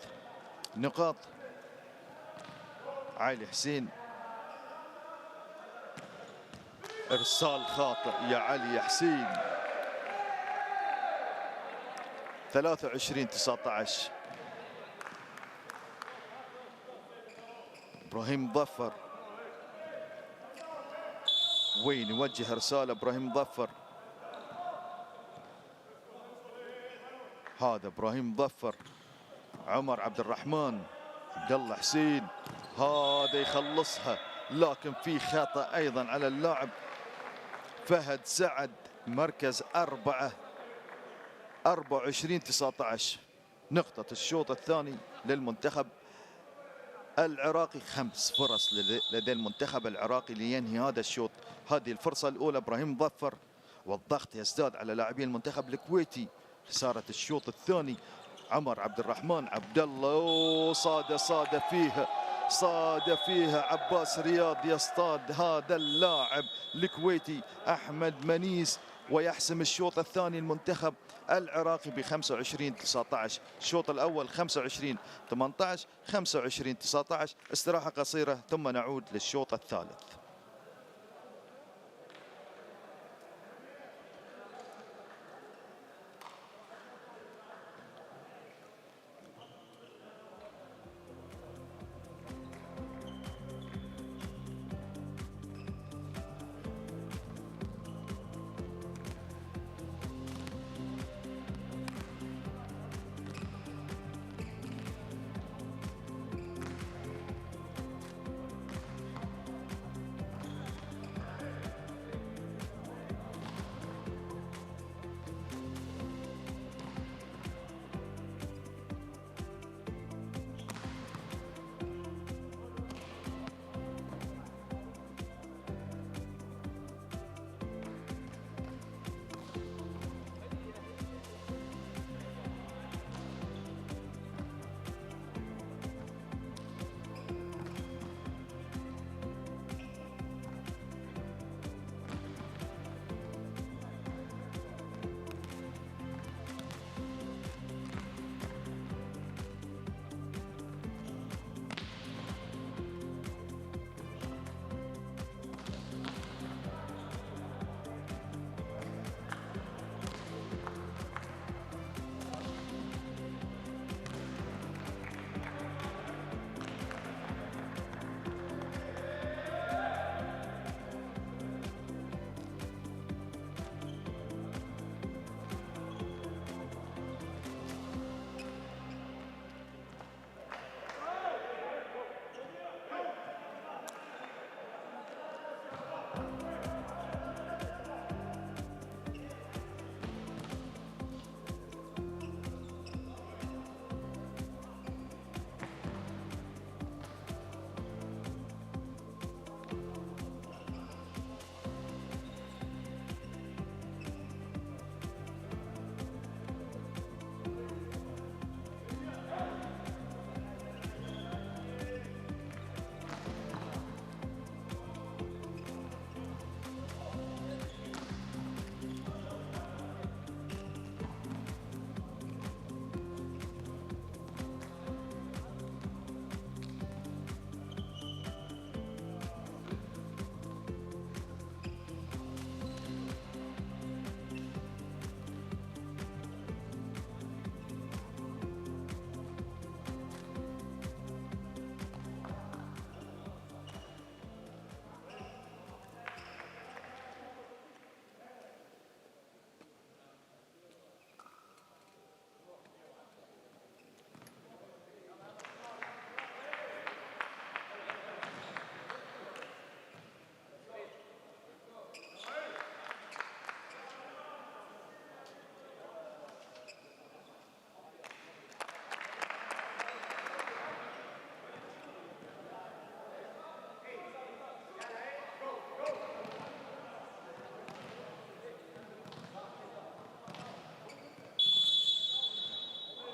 S2: نقاط. علي حسين إرسال خاطئ يا علي حسين. 23-19. إبراهيم مظفر، وين يوجه إرسال إبراهيم مظفر؟ هذا إبراهيم مظفر، عمر عبد الرحمن، عبد الله حسين، هذا يخلصها، لكن في خطأ أيضا على اللاعب فهد سعد مركز 4. 24-19. نقطة الشوط الثاني للمنتخب العراقي. 5 فرص لدى المنتخب العراقي لينهي هذا الشوط. هذه الفرصة الأولى إبراهيم مظفر، والضغط يزداد على لاعبي المنتخب الكويتي. خسارة الشوط الثاني عمر عبد الرحمن، عبد الله صاد فيها عباس رياض، يصطاد هذا اللاعب الكويتي أحمد منيس، ويحسم الشوط الثاني المنتخب العراقي ب 25-19. الشوط الأول 25-18، 25-19. استراحة قصيرة ثم نعود للشوط الثالث.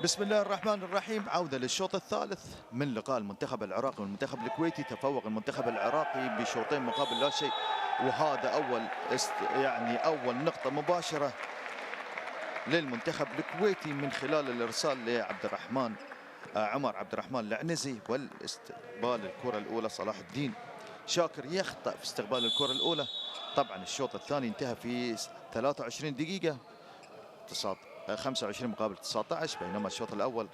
S2: بسم الله الرحمن الرحيم. عودة للشوط الثالث من لقاء المنتخب العراقي والمنتخب الكويتي. تفوق المنتخب العراقي بشوطين مقابل لا شيء، وهذا أول نقطة مباشرة للمنتخب الكويتي من خلال الإرسال لعبد الرحمن عمر عبد الرحمن العنزي، والاستقبال الكرة الأولى صلاح الدين شاكر يخطأ في استقبال الكرة الأولى. طبعا الشوط الثاني انتهى في 23 دقيقة 25 مقابل 19، بينما الشوط الأول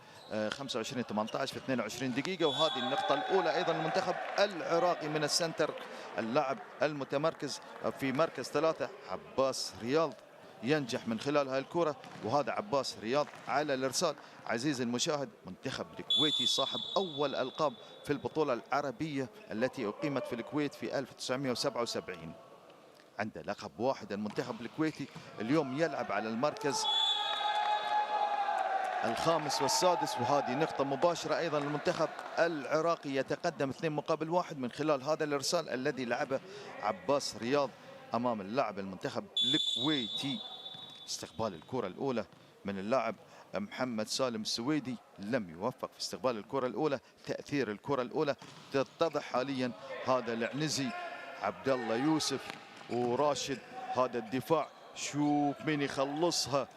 S2: 25-18 في 22 دقيقة. وهذه النقطة الأولى أيضا المنتخب العراقي من السنتر، اللاعب المتمركز في مركز 3 عباس رياض ينجح من خلال هاي الكرة، وهذا عباس رياض على الإرسال. عزيزي المشاهد، منتخب الكويتي صاحب أول ألقاب في البطولة العربية التي أقيمت في الكويت في 1977. عنده لقب واحد المنتخب الكويتي، اليوم يلعب على المركز الخامس والسادس، وهذه نقطة مباشرة أيضا المنتخب العراقي يتقدم 2-1 من خلال هذا الإرسال الذي لعبه عباس رياض أمام اللاعب المنتخب الكويتي. استقبال الكرة الأولى من اللاعب محمد سالم السويدي لم يوفق في استقبال الكرة الأولى. تأثير الكرة الأولى تتضح حاليا، هذا العنزي عبد الله يوسف وراشد، هذا الدفاع شوف مين يخلصها،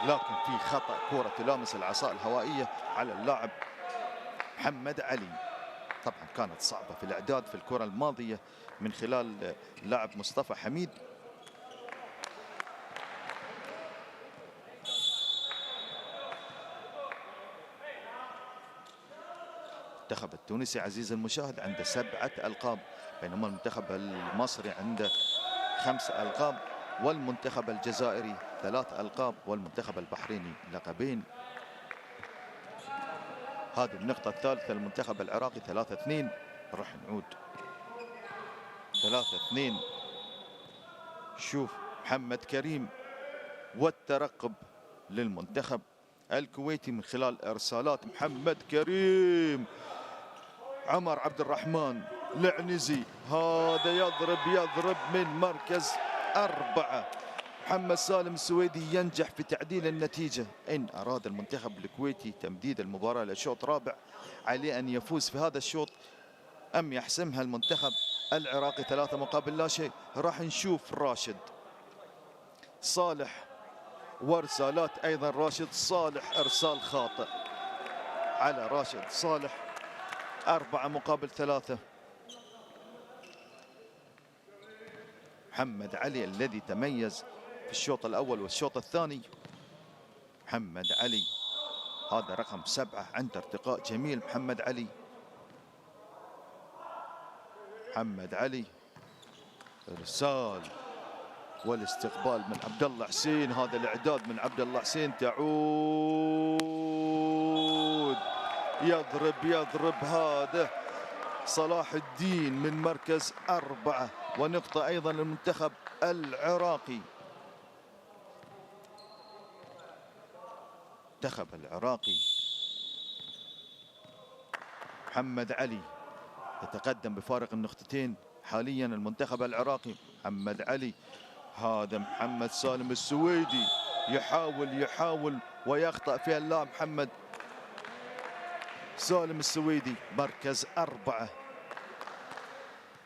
S2: لكن في خطأ، كرة تلامس العصا الهوائية على اللاعب محمد علي. طبعا كانت صعبة في الإعداد في الكرة الماضية من خلال لاعب مصطفى حميد. المنتخب التونسي عزيزي المشاهد عنده 7 ألقاب، بينما المنتخب المصري عنده 5 ألقاب، والمنتخب الجزائري 3 ألقاب، والمنتخب البحريني لقبين. هذه النقطة الثالثة للمنتخب العراقي 3-2. راح نعود 3-2. شوف محمد كريم والترقب للمنتخب الكويتي من خلال إرسالات محمد كريم. عمر عبد الرحمن العنزي، هذا يضرب من مركز 4. محمد سالم السويدي ينجح في تعديل النتيجة. إن أراد المنتخب الكويتي تمديد المباراة لشوط رابع، عليه أن يفوز في هذا الشوط أم يحسمها المنتخب العراقي 3-0. راح نشوف راشد صالح وارسالات أيضا راشد صالح، إرسال خاطئ على راشد صالح 4-3. محمد علي الذي تميز في الشوط الأول والشوط الثاني. محمد علي هذا رقم 7، عنده ارتقاء جميل. محمد علي إرسال والاستقبال من عبد الله حسين، هذا الإعداد من عبد الله حسين، تعود يضرب هذا صلاح الدين من مركز 4، ونقطة أيضا للمنتخب العراقي. المنتخب العراقي محمد علي يتقدم بفارق النقطتين حاليا. المنتخب العراقي محمد علي، هذا محمد سالم السويدي يحاول ويخطأ فيها اللاعب محمد سالم السويدي، مركز 4.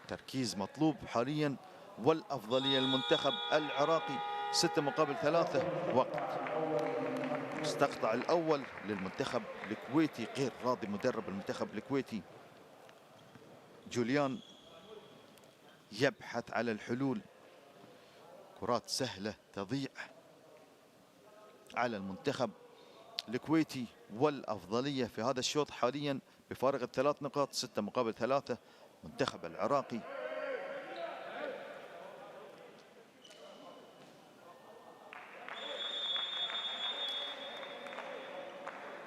S2: تركيز مطلوب حاليا والأفضلية للمنتخب العراقي 6-3. وقت استقطع الأول للمنتخب الكويتي، غير راضي مدرب المنتخب الكويتي جوليان، يبحث على الحلول. كرات سهلة تضيع على المنتخب الكويتي، والأفضلية في هذا الشوط حاليا بفارق ال3 نقاط 6-3 منتخب العراقي.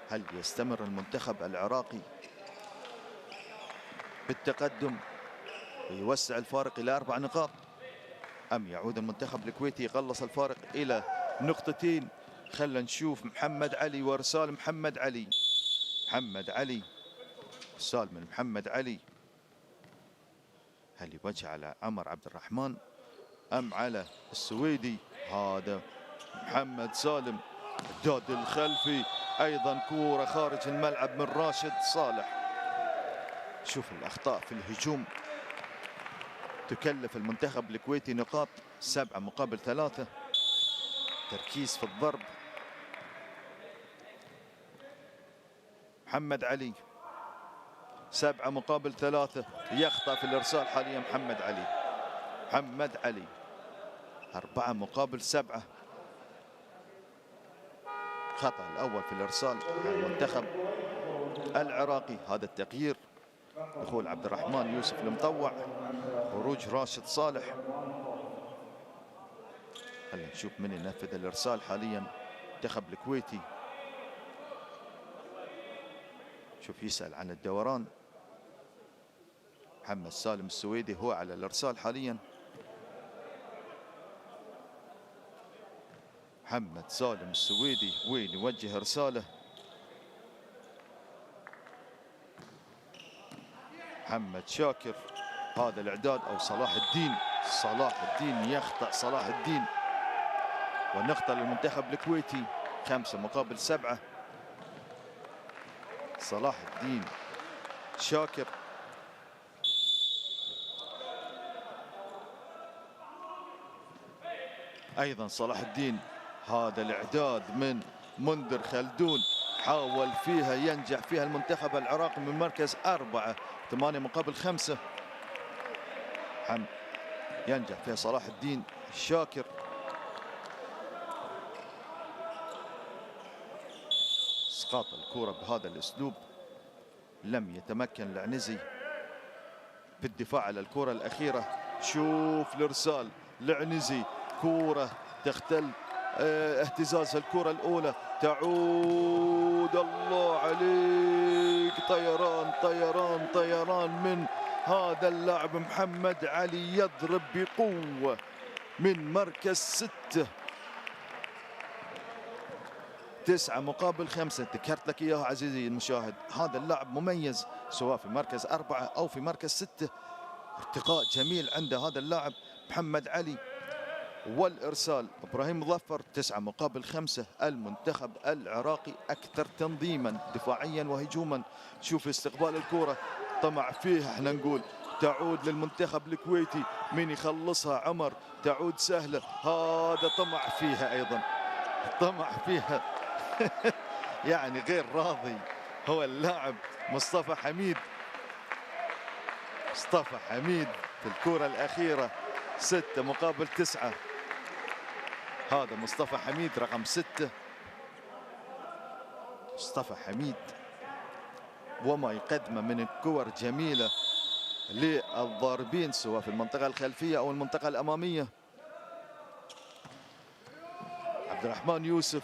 S2: هل يستمر المنتخب العراقي بالتقدم ويوسع الفارق إلى 4 نقاط، أم يعود المنتخب الكويتي يقلص الفارق إلى 2 نقطة؟ خلينا نشوف محمد علي وارسال محمد علي، ارسال من محمد علي. هل يوجه على عمر عبد الرحمن ام على السويدي؟ هذا محمد سالم، الداد الخلفي أيضا كورة خارج الملعب من راشد صالح. شوف الأخطاء في الهجوم تكلف المنتخب الكويتي نقاط، 7 مقابل 3. تركيز في الضرب. محمد علي 7 مقابل 3، يخطأ في الإرسال حاليا محمد علي. محمد علي 4 مقابل 7. خطأ الأول في الإرسال مع المنتخب العراقي. هذا التغيير، دخول عبد الرحمن يوسف المطوع، خروج راشد صالح. خلينا نشوف من ينفذ الإرسال حاليا المنتخب الكويتي. شوف يسأل عن الدوران. محمد سالم السويدي هو على الإرسال حاليا. محمد سالم السويدي وين يوجه إرساله؟ محمد شاكر. هذا الإعداد أو صلاح الدين. صلاح الدين يخطأ. صلاح الدين والنقطة للمنتخب الكويتي، 5 مقابل 7. صلاح الدين شاكر. أيضا صلاح الدين. هذا الإعداد من منذر خلدون، حاول فيها ينجح فيها المنتخب العراقي من مركز 4، 8 مقابل 5. ينجح فيها صلاح الدين شاكر. اسقاط الكرة بهذا الاسلوب، لم يتمكن العنزي بالدفاع على الكرة الأخيرة. شوف الإرسال العنزي، كرة تختل اهتزاز الكرة الأولى، تعود. الله عليك، طيران طيران طيران من هذا اللاعب محمد علي، يضرب بقوة من مركز 6. 9 مقابل 5. ذكرت لك إياها عزيزي المشاهد، هذا اللاعب مميز سواء في مركز 4 أو في مركز 6. ارتقاء جميل عند هذا اللاعب محمد علي. والإرسال إبراهيم مظفر، 9 مقابل 5. المنتخب العراقي أكثر تنظيما دفاعيا وهجوما. شوف استقبال الكرة، طمع فيها، احنا نقول تعود للمنتخب الكويتي. من يخلصها عمر، تعود سهلة. هذا طمع فيها أيضا، طمع فيها يعني غير راضي هو اللاعب مصطفى حميد. مصطفى حميد في الكرة الأخيرة، 6 مقابل 9. هذا مصطفى حميد رقم 6. مصطفى حميد وما يقدمه من الكور جميلة للضاربين سواء في المنطقة الخلفية أو المنطقة الأمامية. عبد الرحمن يوسف،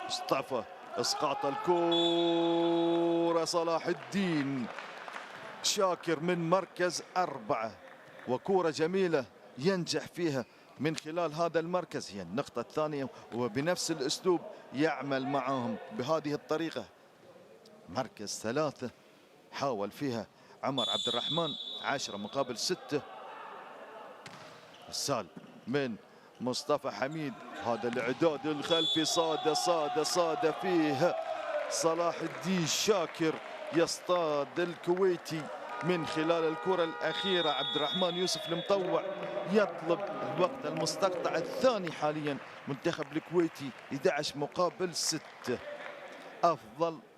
S2: مصطفى، اسقاط الكرة. صلاح الدين شاكر من مركز 4، وكرة جميلة ينجح فيها من خلال هذا المركز، هي النقطة الثانية، وبنفس الأسلوب يعمل معهم بهذه الطريقة. مركز 3 حاول فيها عمر عبد الرحمن، 10 مقابل 6. السال من مصطفى حميد، هذا الإعداد الخلفي، صاد فيه صلاح الدين شاكر، يصطاد الكويتي من خلال الكرة الأخيرة. عبد الرحمن يوسف المطوع يطلب الوقت المستقطع الثاني حاليا. منتخب الكويتي 11 مقابل 6.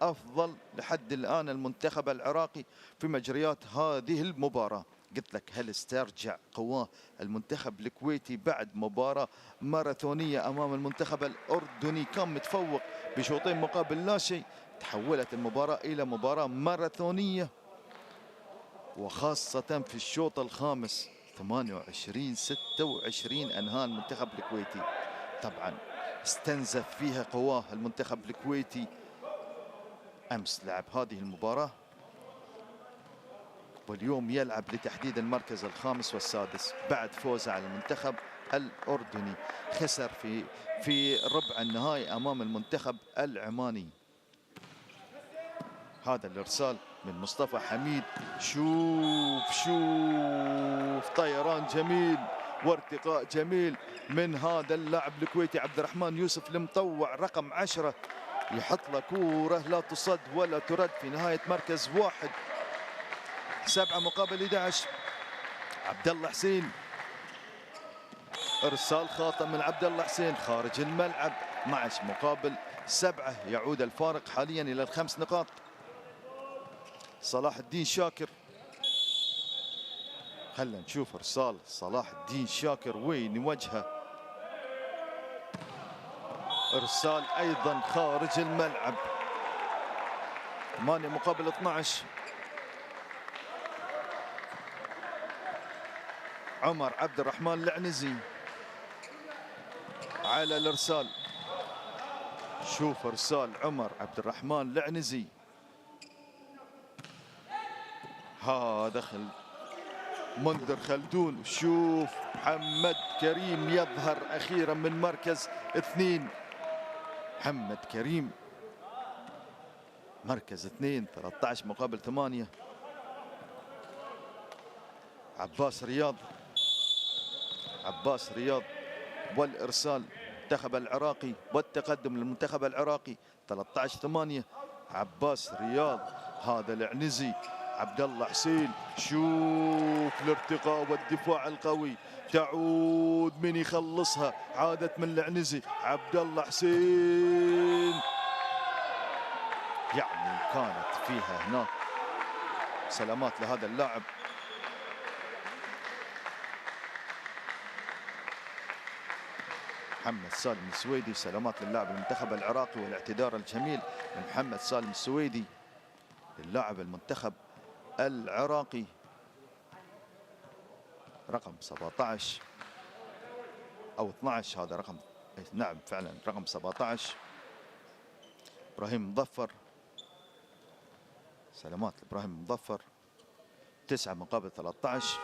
S2: أفضل لحد الآن المنتخب العراقي في مجريات هذه المباراة. قلت لك هل استرجع قواه المنتخب الكويتي بعد مباراة ماراثونية أمام المنتخب الأردني، كان متفوق بشوطين مقابل لا شيء. تحولت المباراة إلى مباراة ماراثونية، وخاصة في الشوط الخامس 28-26 أنهى المنتخب الكويتي. طبعا استنزف فيها قواه المنتخب الكويتي. أمس لعب هذه المباراة، واليوم يلعب لتحديد المركز الخامس والسادس بعد فوزه على المنتخب الأردني. خسر في ربع النهائي أمام المنتخب العماني. هذا الإرسال من مصطفى حميد، شوف طيران جميل وارتقاء جميل من هذا اللاعب الكويتي عبد الرحمن يوسف المطوع رقم 10. يحط له كورة لا تصد ولا ترد في نهاية مركز واحد. 7 مقابل 11. عبد الله حسين، ارسال خاطئ من عبد الله حسين خارج الملعب. 12 مقابل 7. يعود الفارق حاليا الى ال5 نقاط. صلاح الدين شاكر، خلينا نشوف ارسال صلاح الدين شاكر وين وجهه. ارسال ايضا خارج الملعب. 8 مقابل 12. عمر عبد الرحمن العنزي على الارسال. شوف ارسال عمر عبد الرحمن العنزي، هذا منذر خلدون. شوف محمد كريم يظهر اخيرا من مركز 2. محمد كريم مركز 2. 13 مقابل 8. عباس رياض، عباس رياض والارسال. المنتخب العراقي والتقدم للمنتخب العراقي 13-8. عباس رياض، هذا العنزي. عبد الله حسين، شوف الارتقاء والدفاع القوي. تعود من يخلصها، عادت من العنزي. عبد الله حسين، يعني كانت فيها هناك. سلامات لهذا اللاعب. محمد سالم السويدي، سلامات للاعب المنتخب العراقي، والاعتذار الجميل من محمد سالم السويدي للاعب المنتخب العراقي. رقم 17 او 12، هذا رقم، نعم فعلا رقم 17. ابراهيم مظفر، سلامات لابراهيم مظفر. 9 مقابل 13.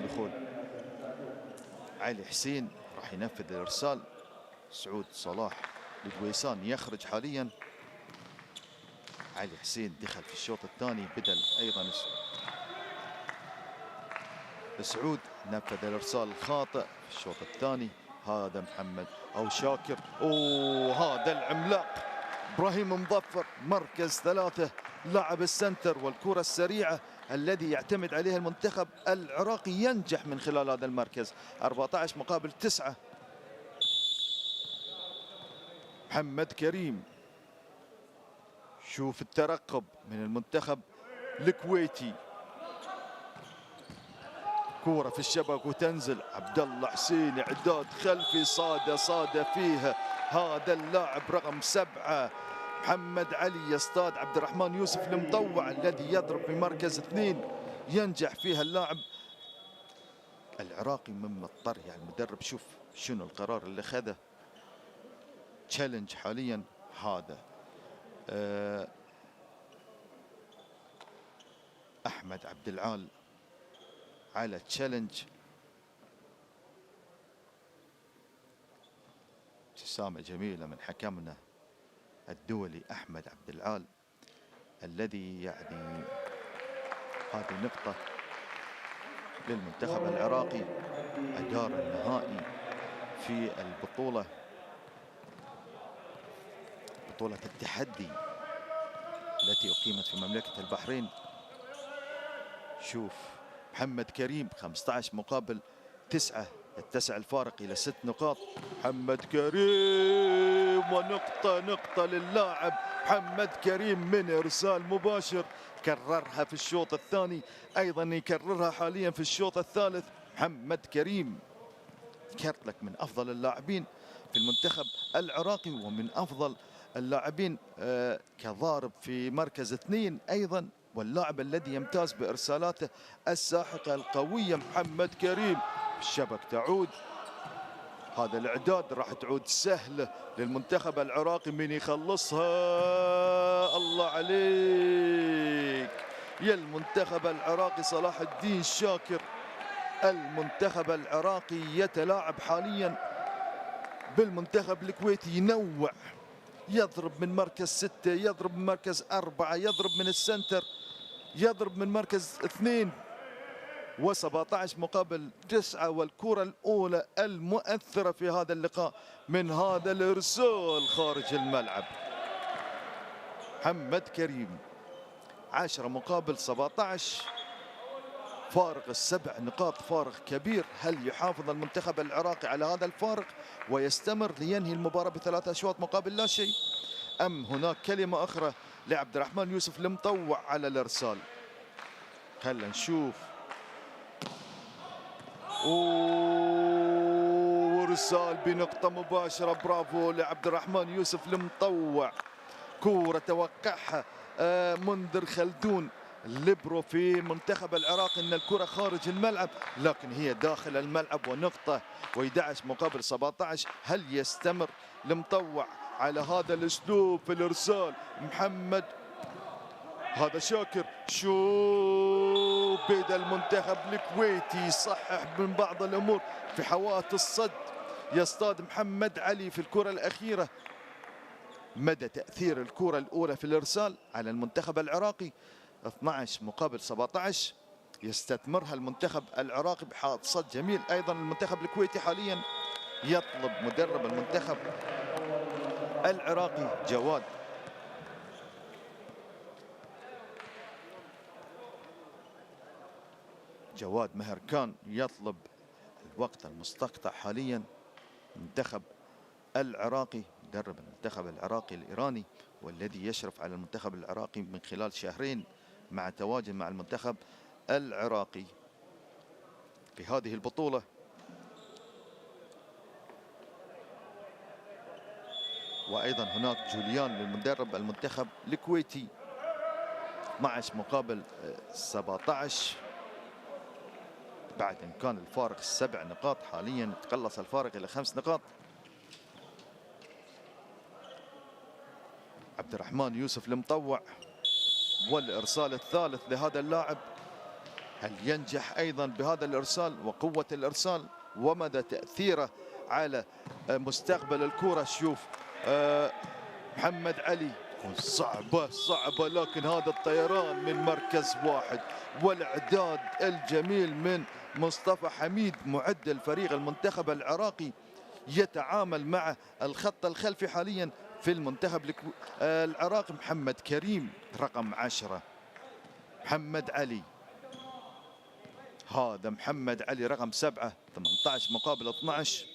S2: دخول علي حسين راح ينفذ الارسال. سعود صلاح لدويسان يخرج حاليا. علي حسين دخل في الشوط الثاني بدل ايضا سعود، نفذ الارسال الخاطئ في الشوط الثاني. هذا محمد او شاكر، هذا العملاق ابراهيم مظفر مركز 3، لاعب السنتر والكرة السريعة الذي يعتمد عليها المنتخب العراقي، ينجح من خلال هذا المركز. 14 مقابل 9. محمد كريم، شوف الترقب من المنتخب الكويتي. كورة في الشبك وتنزل. عبد الله حسين اعداد خلفي، صاد فيها هذا اللاعب رقم 7 محمد علي، يصطاد عبد الرحمن يوسف المطوع الذي يضرب في مركز 2، ينجح فيها اللاعب العراقي من مضطر. يعني المدرب شوف شنو القرار اللي اخذه. تشالنج حاليا هذا احمد عبد العال على تشالنج. ابتسامة جميلة من حكمنا الدولي أحمد عبد العال، الذي يعني هذه نقطة للمنتخب العراقي. أدار النهائي في البطولة، بطولة التحدي التي أقيمت في مملكة البحرين. شوف محمد كريم 15 مقابل 9، يتسع الفارق إلى 6 نقاط. محمد كريم، ونقطة للاعب محمد كريم من إرسال مباشر، كررها في الشوط الثاني، أيضا يكررها حاليا في الشوط الثالث. محمد كريم ذكرت لك من أفضل اللاعبين في المنتخب العراقي، ومن أفضل اللاعبين كضارب في مركز 2 أيضا، واللاعب الذي يمتاز بإرسالاته الساحقة القوية. محمد كريم، الشبك تعود. هذا الإعداد راح تعود سهلة للمنتخب العراقي من يخلصها. الله عليك يا المنتخب العراقي. صلاح الدين شاكر، المنتخب العراقي يتلاعب حاليا بالمنتخب الكويتي، ينوع، يضرب من مركز 6، يضرب من مركز 4، يضرب من السنتر. يضرب من مركز 2 و17 مقابل 9. والكرة الأولى المؤثرة في هذا اللقاء من هذا الإرسال خارج الملعب. محمد كريم 10 مقابل 17، فارق ال7 نقاط، فارق كبير. هل يحافظ المنتخب العراقي على هذا الفارق ويستمر لينهي المباراة ب3 أشواط مقابل لا شيء، أم هناك كلمة أخرى لعبد الرحمن يوسف المطوع على الإرسال؟ خلينا نشوف. وإرسال بنقطة مباشرة، برافو لعبد الرحمن يوسف المطوع. كورة توقعها منذر خلدون الليبرو في منتخب العراق ان الكرة خارج الملعب، لكن هي داخل الملعب ونقطة. و11 مقابل 17. هل يستمر المطوع على هذا الاسلوب في الارسال؟ محمد، هذا شاكر، شوف بدا المنتخب الكويتي يصحح من بعض الامور في حوائط الصد. يصطاد محمد علي في الكرة الأخيرة. مدى تأثير الكرة الأولى في الإرسال على المنتخب العراقي؟ 12 مقابل 17 يستثمرها المنتخب العراقي بحائط صد جميل. أيضا المنتخب الكويتي حاليا يطلب مدرب المنتخب العراقي جواد مهركان يطلب الوقت المستقطع حاليا. المنتخب العراقي، مدرب المنتخب العراقي الإيراني والذي يشرف على المنتخب العراقي من خلال شهرين مع تواجد مع المنتخب العراقي في هذه البطولة. وأيضا هناك جوليان للمدرب المنتخب الكويتي. 12 مقابل 17 بعد إن كان الفارق 7 نقاط، حاليا تقلص الفارق إلى 5 نقاط. عبد الرحمن يوسف المطوع والإرسال الثالث لهذا اللاعب. هل ينجح أيضا بهذا الإرسال وقوة الإرسال ومدى تأثيره على مستقبل الكرة؟ شوف محمد علي، صعبة لكن هذا الطيران من مركز واحد والإعداد الجميل من مصطفى حميد معد الفريق المنتخب العراقي يتعامل مع الخط الخلفي حاليا في المنتخب العراقي. محمد كريم رقم 10، محمد علي، هذا محمد علي رقم 7، 18 مقابل 12.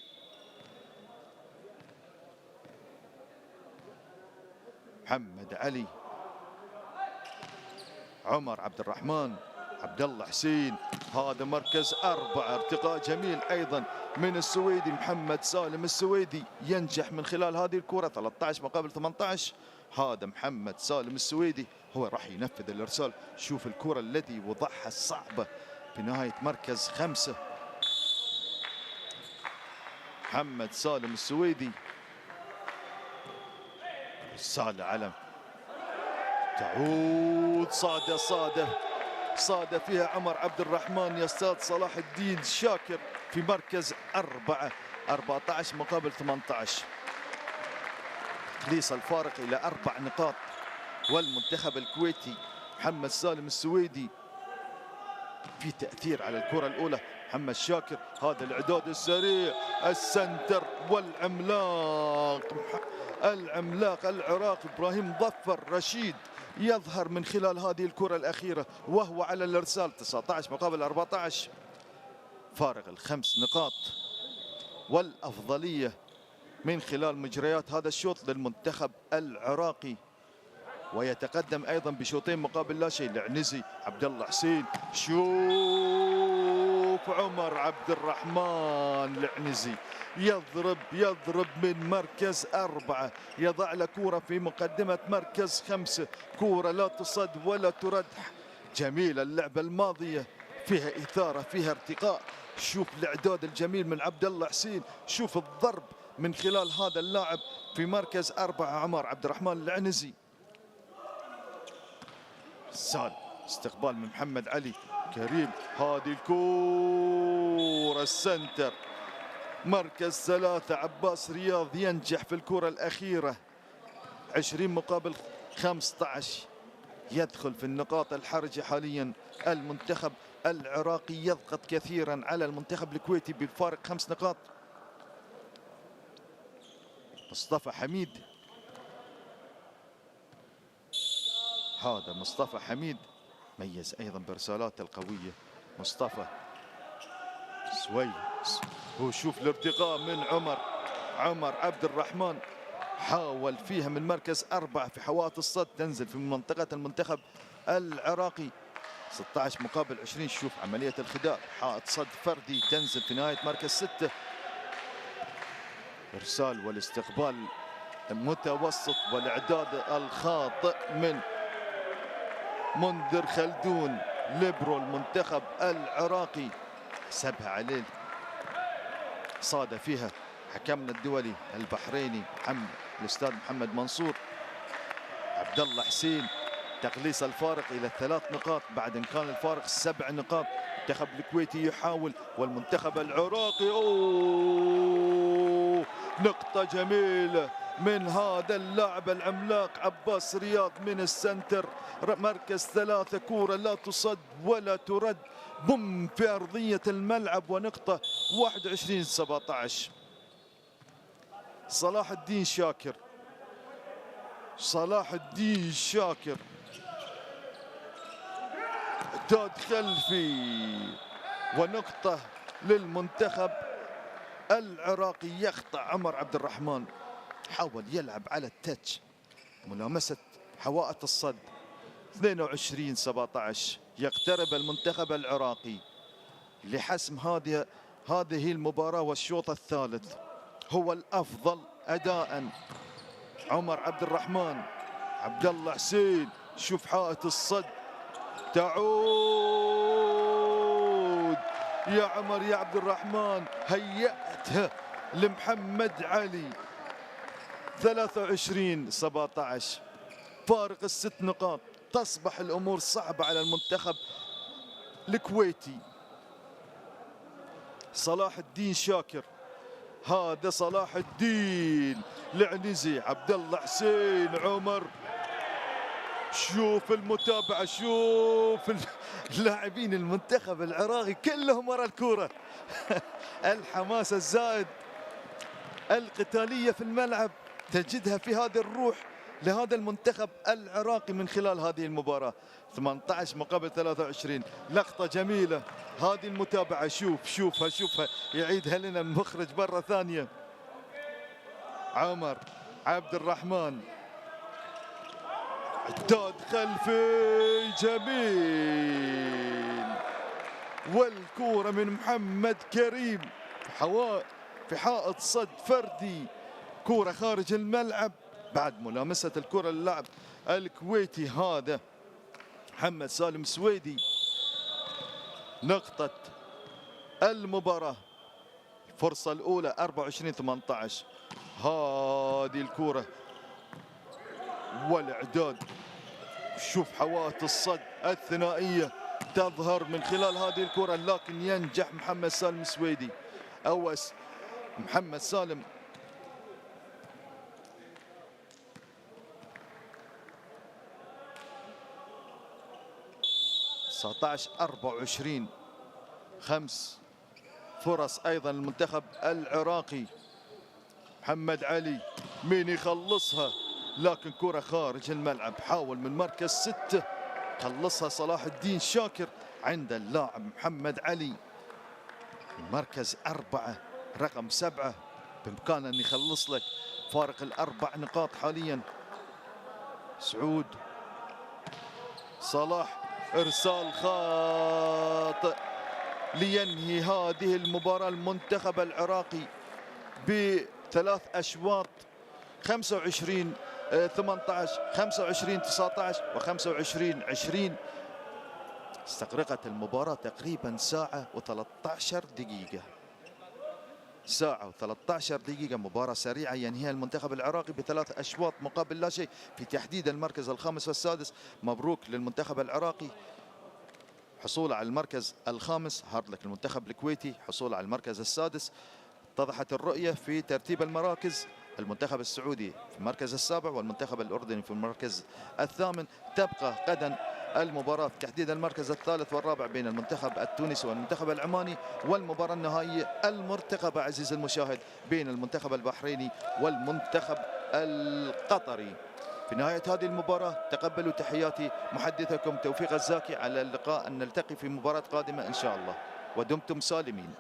S2: محمد علي، عمر عبد الرحمن، عبد الله حسين، هذا مركز 4، ارتقاء جميل ايضا من السويدي محمد سالم السويدي ينجح من خلال هذه الكرة. 13 مقابل 18. هذا محمد سالم السويدي هو راح ينفذ الارسال. شوف الكرة التي وضعها الصعبة في نهاية مركز 5. محمد سالم السويدي، رسالة علم تعود، صادة فيها عمر عبد الرحمن يصطاد صلاح الدين شاكر في مركز 4، 14 مقابل 18. تقليص الفارق إلى 4 نقاط. والمنتخب الكويتي محمد سالم السويدي في تأثير على الكرة الأولى. محمد شاكر، هذا الإعداد السريع، السنتر والعملاق العراقي إبراهيم ظفر رشيد يظهر من خلال هذه الكرة الأخيرة وهو على الإرسال. 19 مقابل 14، فارق ال5 نقاط والأفضلية من خلال مجريات هذا الشوط للمنتخب العراقي. ويتقدم أيضا بشوطين مقابل لا شيء. العنزي، عبد الله حسين، شوف عمر عبد الرحمن العنزي يضرب من مركز 4، يضع له كورة في مقدمة مركز 5، كورة لا تصد ولا ترد. جميلة اللعبة الماضية، فيها إثارة، فيها ارتقاء. شوف الإعداد الجميل من عبد الله حسين، شوف الضرب من خلال هذا اللاعب في مركز 4 عمر عبد الرحمن العنزي. استقبال من محمد علي كريم، هذه الكورة السنتر، مركز 3 عباس رياض ينجح في الكرة الأخيرة. 20 مقابل 15، يدخل في النقاط الحرجة حاليا. المنتخب العراقي يضغط كثيرا على المنتخب الكويتي بفارق 5 نقاط. مصطفى حميد، هذا مصطفى حميد ميز ايضا برسالاته القويه. مصطفى سوي، وشوف الارتقاء من عمر عبد الرحمن، حاول فيها من مركز 4 في حوائط الصد، تنزل في منطقه المنتخب العراقي. 16 مقابل 20. شوف عمليه الخداع، حائط صد فردي، تنزل في نهايه مركز 6. ارسال والاستقبال متوسط، والاعداد الخاطئ من منذر خلدون ليبرو المنتخب العراقي، حسبها عليه، صاد فيها حكمنا الدولي البحريني الاستاذ محمد منصور. عبد الله حسين، تقليص الفارق الى 3 نقاط بعد ان كان الفارق 7 نقاط. المنتخب الكويتي يحاول، والمنتخب العراقي نقطة جميلة من هذا اللاعب العملاق عباس رياض من السنتر، مركز 3، كورة لا تصد ولا ترد، بوم في أرضية الملعب، ونقطة 21-17. صلاح الدين شاكر اعداد خلفي، ونقطة للمنتخب العراقي. يخطأ عمر عبد الرحمن، حاول يلعب على التاتش، ملامسة حوائط الصد. 22-17. يقترب المنتخب العراقي لحسم هذه المباراة، والشوط الثالث هو الأفضل أداء. عمر عبد الرحمن، عبد الله حسين، شوف حائط الصد، تعود يا عمر يا عبد الرحمن، هيأتها لمحمد علي. 23-17. فارق 6 نقاط. تصبح الأمور صعبة على المنتخب الكويتي. صلاح الدين شاكر، هذا صلاح الدين العنزي، عبد الله حسين، عمر. شوف المتابعة، شوف اللاعبين المنتخب العراقي كلهم ورا الكرة. الحماس الزائد، القتالية في الملعب، تجدها في هذه الروح لهذا المنتخب العراقي من خلال هذه المباراة. 18 مقابل 23. لقطة جميلة هذه المتابعة، شوفها يعيدها لنا المخرج مرة ثانية. عمر عبد الرحمن، اعداد خلفي جميل، والكورة من محمد كريم في حائط صد فردي، كورة خارج الملعب بعد ملامسة الكرة للاعب الكويتي هذا محمد سالم سويدي. نقطة المباراة، الفرصة الأولى 24-18. هذه الكرة والإعداد، شوف حوائط الصد الثنائية تظهر من خلال هذه الكرة، لكن ينجح محمد سالم سويدي أو محمد سالم. تسعتاش 24. 5 فرص أيضا المنتخب العراقي. محمد علي، مين يخلصها؟ لكن كرة خارج الملعب، حاول من مركز 6 خلصها صلاح الدين شاكر عند اللاعب محمد علي. مركز 4 رقم 7 بإمكانه أن يخلص لك فارق ال4 نقاط حاليا. سعود صلاح، إرسال خاطئ لينهي هذه المباراة المنتخب العراقي ب3 أشواط. 25-18، 25-19 و25-20. استغرقت المباراة تقريبا ساعة و13 دقيقة. ساعة و13 دقيقة، مباراة سريعة ينهيها المنتخب العراقي ب3 أشواط مقابل لا شيء في تحديد المركز الخامس والسادس. مبروك للمنتخب العراقي حصوله على المركز الخامس، هارد لك المنتخب الكويتي حصوله على المركز السادس. اتضحت الرؤية في ترتيب المراكز المنتخب السعودي في المركز السابع والمنتخب الأردني في المركز الثامن. تبقى غدا المباراة في تحديد المركز الثالث والرابع بين المنتخب التونسي والمنتخب العماني، والمباراة النهائية المرتقبة عزيزي المشاهد بين المنتخب البحريني والمنتخب القطري. في نهاية هذه المباراة تقبلوا تحياتي محدثكم توفيق الزاكي، على اللقاء أن نلتقي في مباراة قادمة إن شاء الله، ودمتم سالمين.